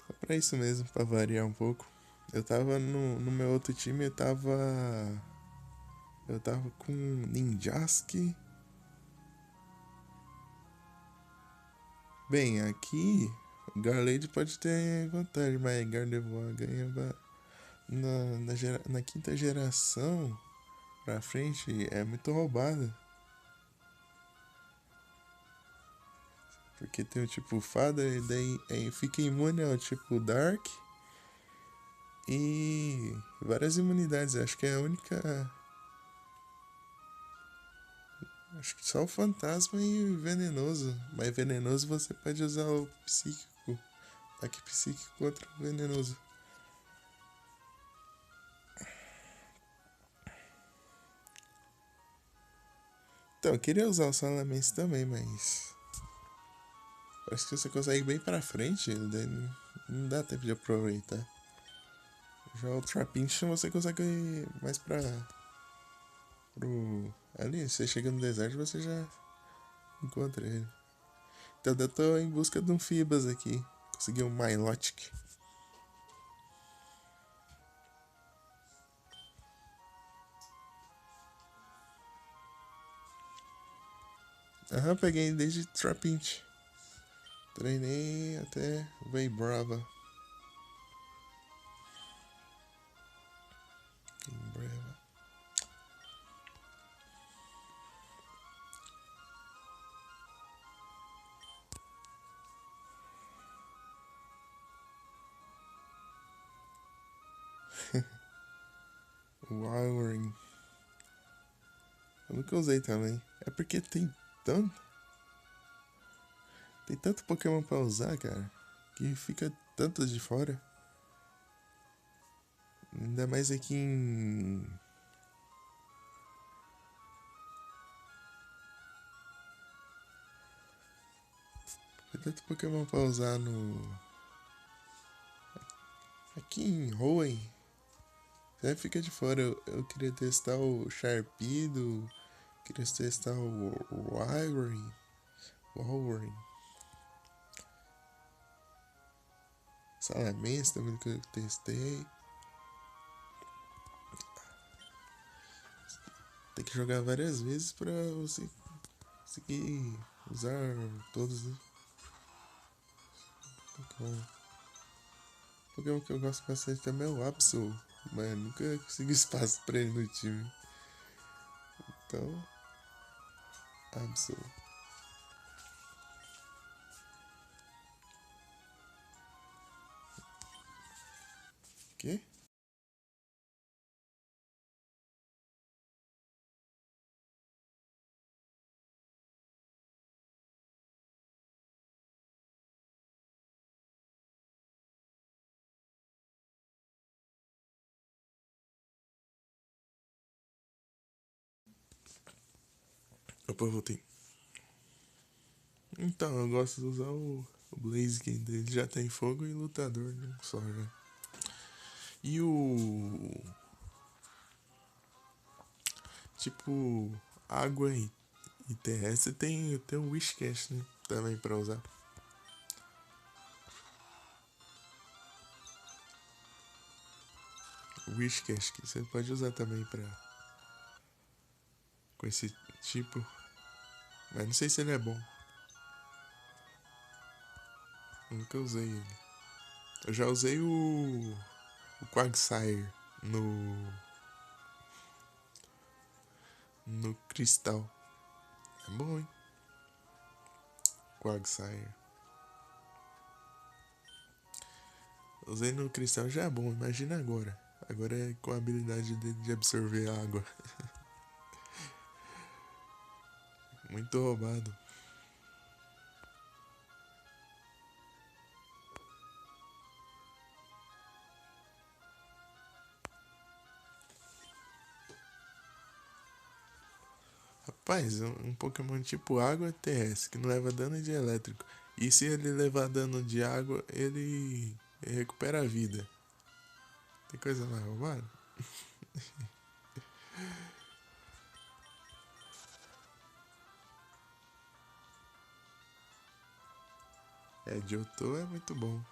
Só pra isso mesmo, pra variar um pouco. Eu tava no meu outro time, eu tava com Ninjask. Bem, aqui o Garlade pode ter vantagem, mas Gardevoir ganha na quinta geração pra frente é muito roubada. Porque tem o tipo fada e daí aí fica imune ao tipo Dark e várias imunidades. Acho que é a única. Acho que só o fantasma e o venenoso. Mas venenoso você pode usar o psíquico. Ataque psíquico contra o venenoso. Então, eu queria usar o Salamence também, mas. Parece que você consegue bem pra frente, daí não dá tempo de aproveitar. Já o Trapinch você consegue ir mais pro. Ali, você chega no deserto você já encontra ele. Então eu tô em busca de um Fibas aqui. Consegui um Milotic. Aham, peguei desde Trapinch. Treinei até Way Brava. Brava. Wiring. Eu nunca usei também. É porque tem tanto Pokémon pra usar, cara, que fica tantos de fora. Ainda mais aqui em. Tem tanto Pokémon pra usar no. Aqui em Hoenn. Sempre fica de fora. Eu queria testar o Sharpedo. Queria testar o Wiring. Wiring. Salamence também que eu testei. Tem que jogar várias vezes pra você conseguir usar todos, né? Pokémon. Pokémon que eu gosto bastante também é o Absol. Mas nunca consegui espaço pra ele no time. Então, Absol. Quê? Opa, voltei. Então, eu gosto de usar o Blaziken dele. Já tem fogo e lutador, né? Só já. E o. Tipo, água E terrestre tem o Wishcast, né? Também pra usar. O Wishcast que você pode usar também pra. Com esse tipo. Mas não sei se ele é bom. Nunca usei ele. Eu já usei o Quagsire no Cristal. É bom, hein? Quagsire. Usei no Cristal já é bom, imagina agora. Agora é com a habilidade dele de absorver água. Muito roubado. Rapaz, um Pokémon tipo água terrestre, que não leva dano de elétrico. E se ele levar dano de água, ele recupera a vida. Tem coisa mais roubada? É, Johto é muito bom.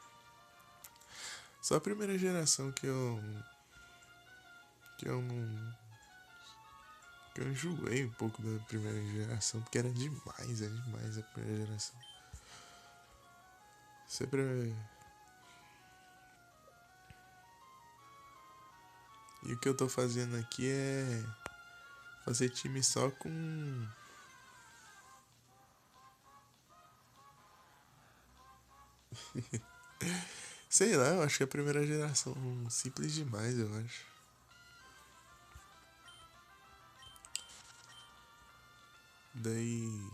Só a primeira geração que eu não que eu enjoei um pouco da primeira geração, porque era demais a primeira geração. Sempre. E o que eu tô fazendo aqui é fazer time só com. Sei lá, eu acho que a primeira geração simples demais, eu acho. Daí.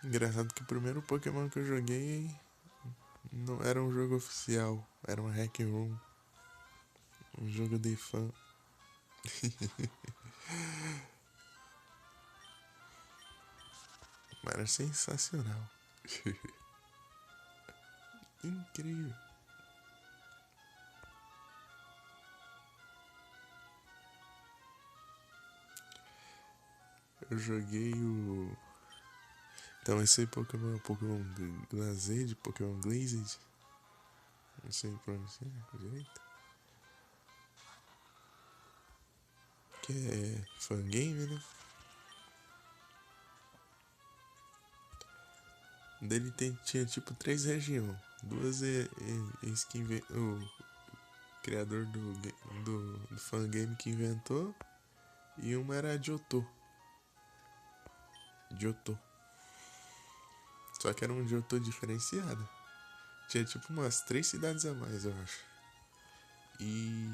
Engraçado que o primeiro Pokémon que eu joguei não era um jogo oficial, era um hack room, um jogo de fã. Mas era sensacional. Incrível. Eu joguei o. Então esse Pokémon é o Pokémon Glazed, Pokémon Glazed. Não sei pronunciar direito. Que é fangame, né? Dele tinha tipo três regiões. Duas o criador do fangame que inventou. E uma era a Johto. Johto. Só que era um Johto diferenciado. Tinha tipo umas três cidades a mais, eu acho. E.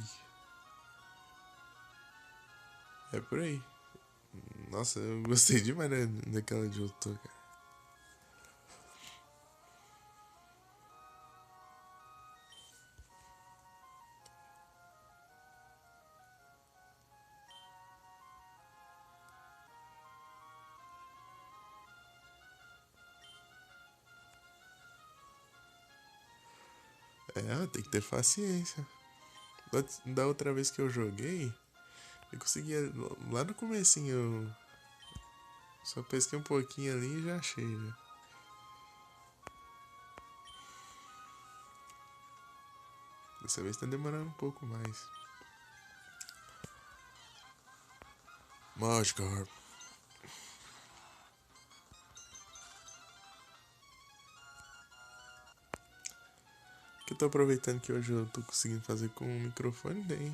É por aí. Nossa, eu gostei demais daquela Johto, cara. É, tem que ter paciência. Da outra vez que eu joguei, eu conseguia. Lá no comecinho, eu só pesquei um pouquinho ali e já achei, né? Dessa vez tá demorando um pouco mais. Magikarp. Que eu tô aproveitando que hoje eu tô conseguindo fazer com o microfone, daí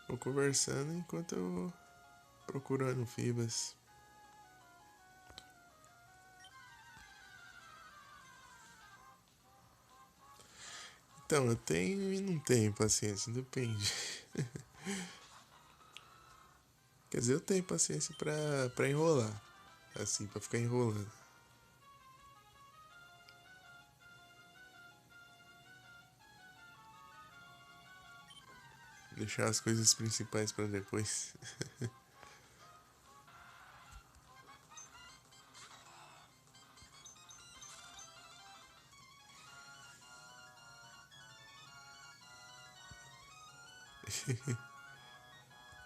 vou conversando enquanto eu vou procurando fibras. Então, eu tenho e não tenho paciência, depende. Quer dizer, eu tenho paciência pra enrolar. Assim, pra ficar enrolando. Deixar as coisas principais pra depois.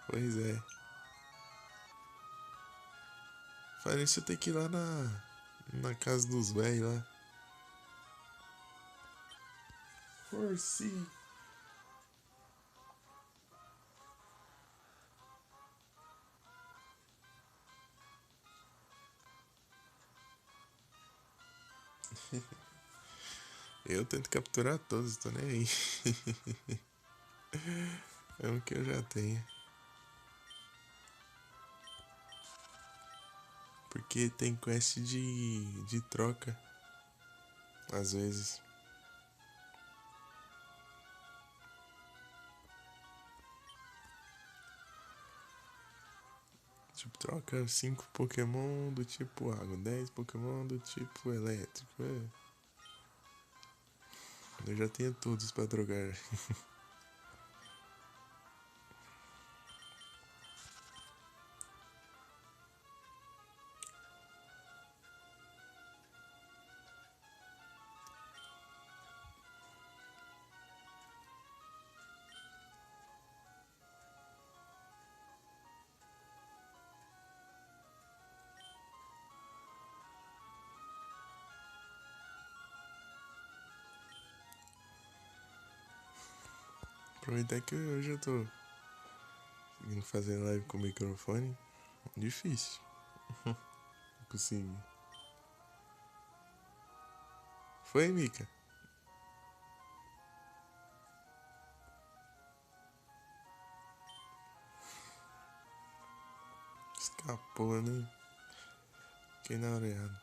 Pois é. Falei isso, eu tenho que ir lá na casa dos velhos lá. Forci. Eu tento capturar todos, tô nem aí. É o que eu já tenho. Porque tem quest de troca, às vezes. Tipo, troca 5 Pokémon do tipo água, 10 Pokémon do tipo elétrico. Eu já tenho todos pra trocar. Aproveitar que hoje eu tô conseguindo fazer live com o microfone. Difícil. Consegui. Foi, Mika? Escapou, né? Fiquei na orelhada.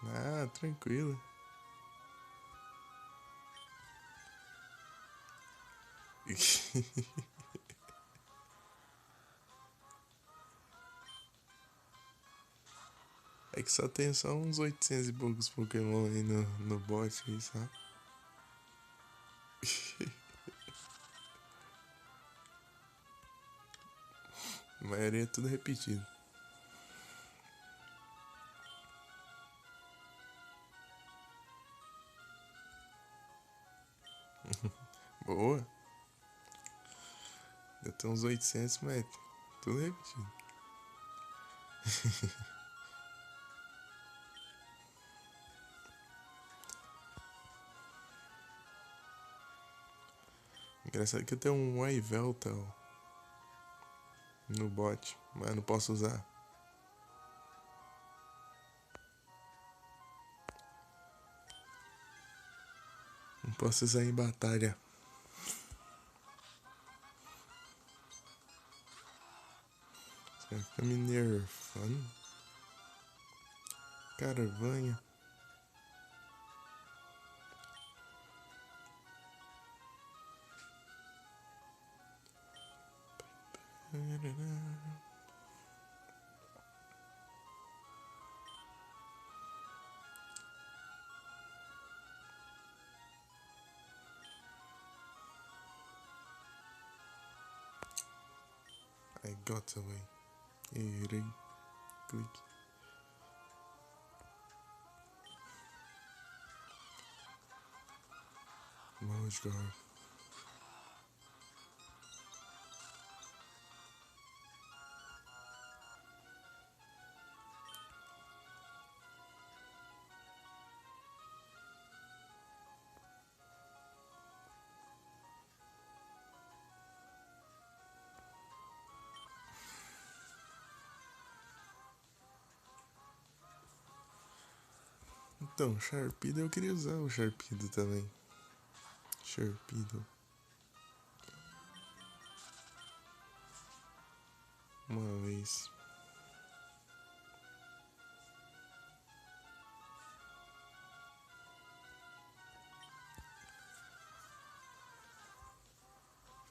Ah, tranquilo. É que só tem só uns 800 e poucos Pokémon aí no bot aí, sabe? A maioria é tudo repetido. Boa. Eu tenho uns 800, mas tudo repetido. Engraçado que eu tenho um Yveltal no bot, mas não posso usar. Não posso usar em batalha. Você vai ficar me nerfando. Carvanha. I got away. Errei. Clique. Mosgar. Então, Sharpedo eu queria usar o Sharpedo também. Sharpedo. Uma vez.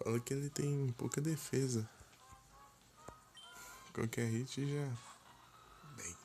Fala que ele tem pouca defesa. Qualquer hit já. Bem.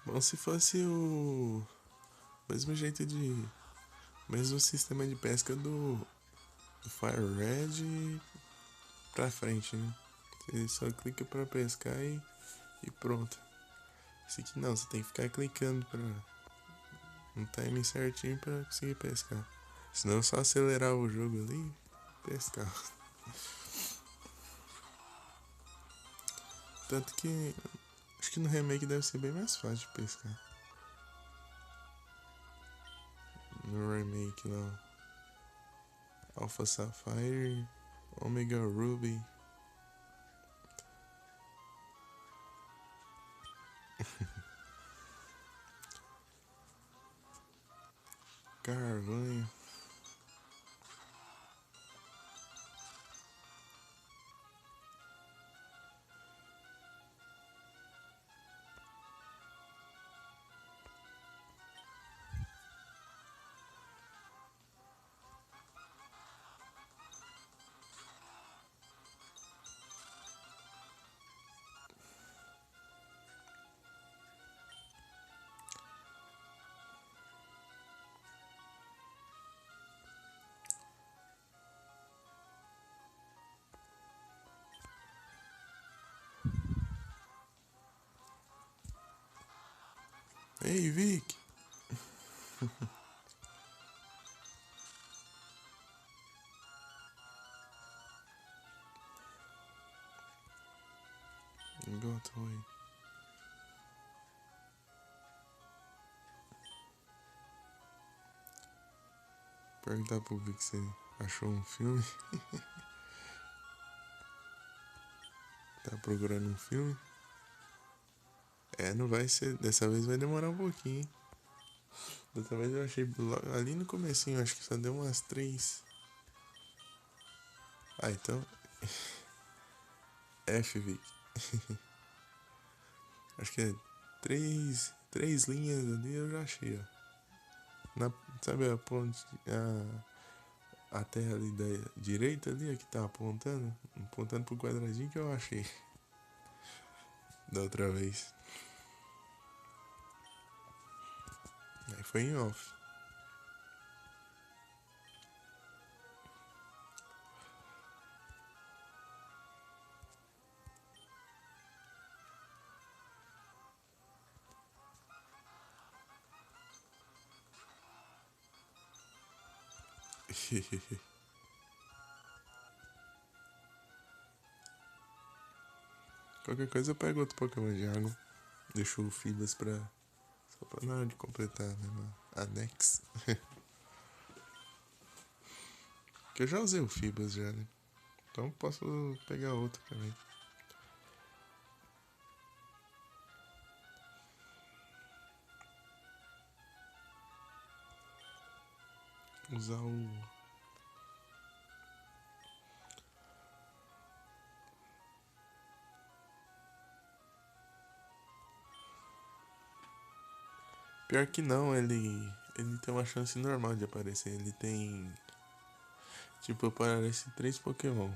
Bom, se fosse o mesmo jeito de. Mesmo sistema de pesca do Fire Red pra frente, né? Você só clica pra pescar e pronto. Esse aqui não, você tem que ficar clicando pra um timing certinho pra conseguir pescar. Senão é só acelerar o jogo ali e pescar. Tanto que acho que no remake deve ser bem mais fácil de pescar. No remake lá. Alpha Sapphire, Omega Ruby. Carvanha. Ei, Vic! Got away. Perguntar pro Vic se achou um filme. Tá procurando um filme? É, não vai ser. Dessa vez vai demorar um pouquinho, hein? Dessa vez eu achei ali no comecinho, acho que só deu umas 3. Ah, então. F, Vic. Acho que é três linhas ali eu já achei, ó. Sabe a ponte. A terra ali da direita ali, que tá apontando pro quadradinho que eu achei da outra vez. Aí foi em off. Qualquer coisa eu pego outro Pokémon de água. Deixo o Fibas pra. Só pra na hora de completar, né? Anexo. Que eu já usei o Fibas já, né? Então posso pegar outro também. Usar o. Pior que não, ele tem uma chance normal de aparecer. Ele tem. Tipo, aparece 3 Pokémon.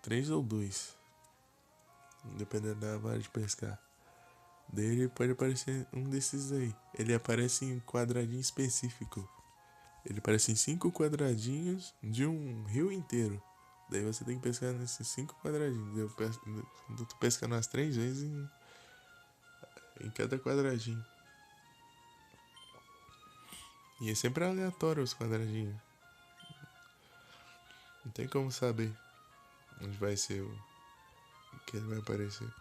3 ou 2. Dependendo da vara de pescar. Daí pode aparecer um desses aí. Ele aparece em quadradinho específico. Ele aparece em 5 quadradinhos de um rio inteiro. Daí você tem que pescar nesses 5 quadradinhos. Tu pesca nas 3 vezes em cada quadradinho. E é sempre aleatório os quadradinhos. Não tem como saber onde vai ser o que ele vai aparecer.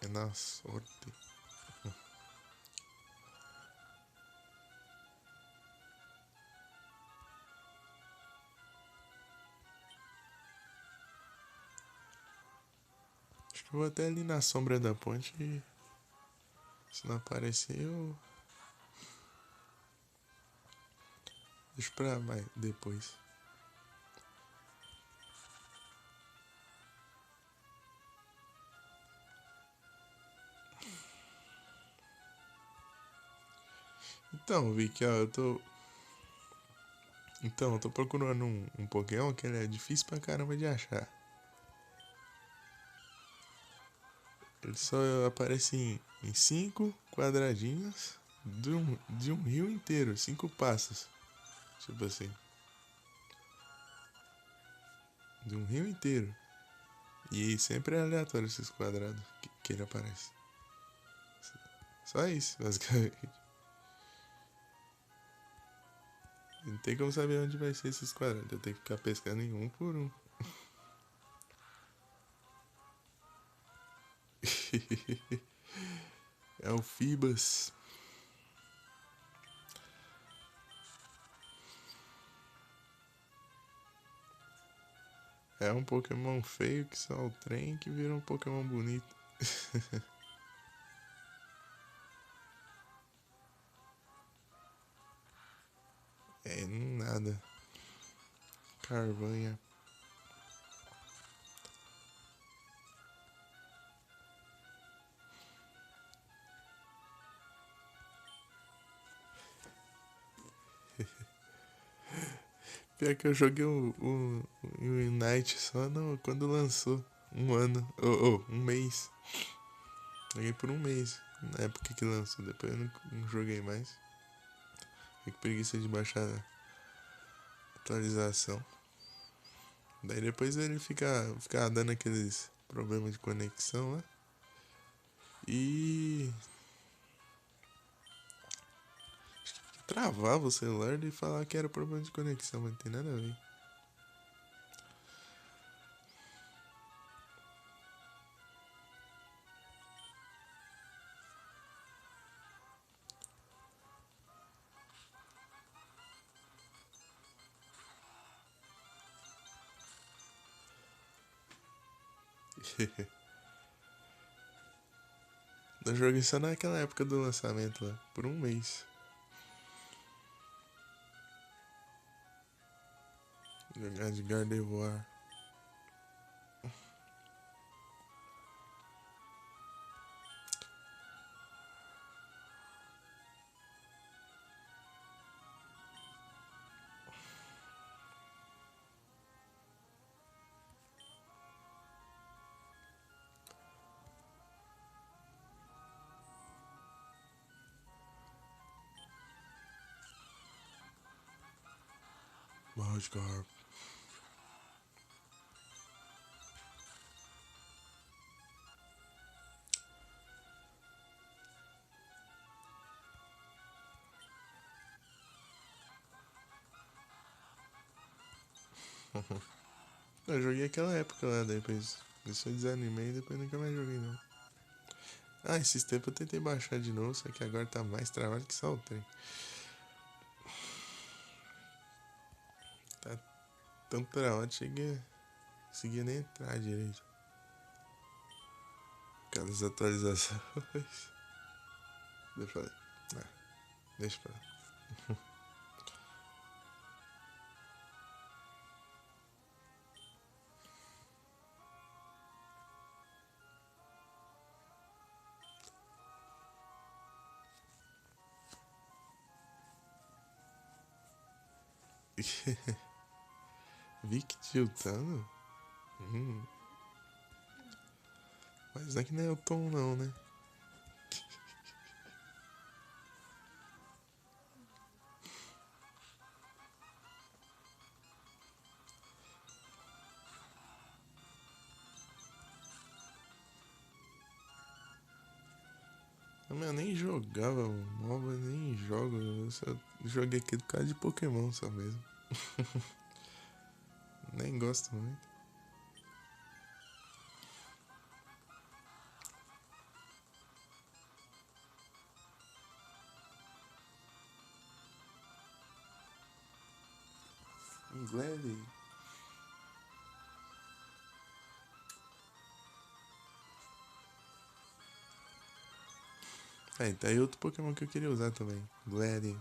É na sorte. Acho que eu vou até ali na sombra da ponte e se não aparecer eu deixo pra mais depois. Então, Vicky, ó, eu tô procurando um Pokémon que ele é difícil pra caramba de achar. Ele só aparece em cinco quadradinhos de um rio inteiro, cinco passos. Tipo assim. De um rio inteiro. E sempre é aleatório esses quadrados que ele aparece. Só isso, basicamente. Não tem como saber onde vai ser esses quadrados. Eu tenho que ficar pescando em um por um. É o Fibas. É um Pokémon feio que só o trem que vira um Pokémon bonito. É nada. Carvanha. Pior que eu joguei o Unite só no, quando lançou. Um ano. Um mês. Joguei por um mês. Na época que lançou. Depois eu não joguei mais. Fiquei com preguiça de baixar a atualização. Daí depois ele fica dando aqueles problemas de conexão lá. E travava o celular e falava que era problema de conexão, mas não tem nada a ver. Eu joguei só naquela época do lançamento lá, por um mês. Jogar de Gardevoir. Magikarp. Eu joguei aquela época lá, depois eu só desanimei e depois nunca mais joguei não. Ah, esses tempos eu tentei baixar de novo, só que agora tá mais trabalho que só o trem. Tá tão travado, cheguei, conseguia nem entrar direito. Aquelas atualizações. Eu falei, ah, deixa pra lá. Vic tiltando? Hum. Mas não é que nem é o Tom não, né? Eu nem jogava MOBA, nem jogo. Eu só joguei aqui por causa de Pokémon só mesmo. Nem gosto muito. Glad. Tá aí outro Pokémon que eu queria usar também. Glad.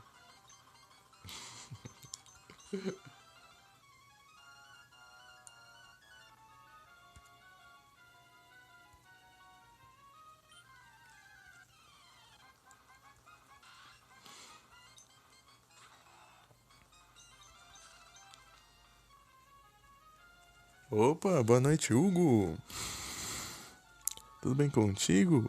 Opa, boa noite, Hugo. Tudo bem contigo?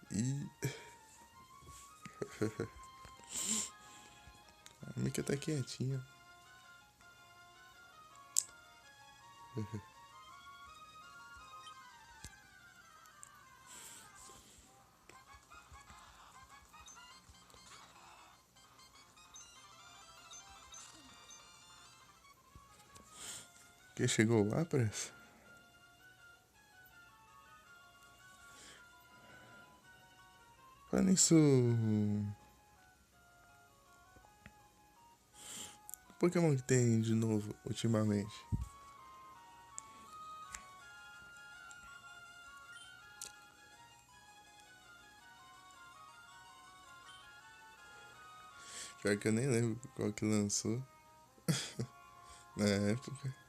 E a Mika tá quietinha. Quem chegou lá, parece? Falando nisso, Pokémon que tem de novo ultimamente? Pior que eu nem lembro qual que lançou na época.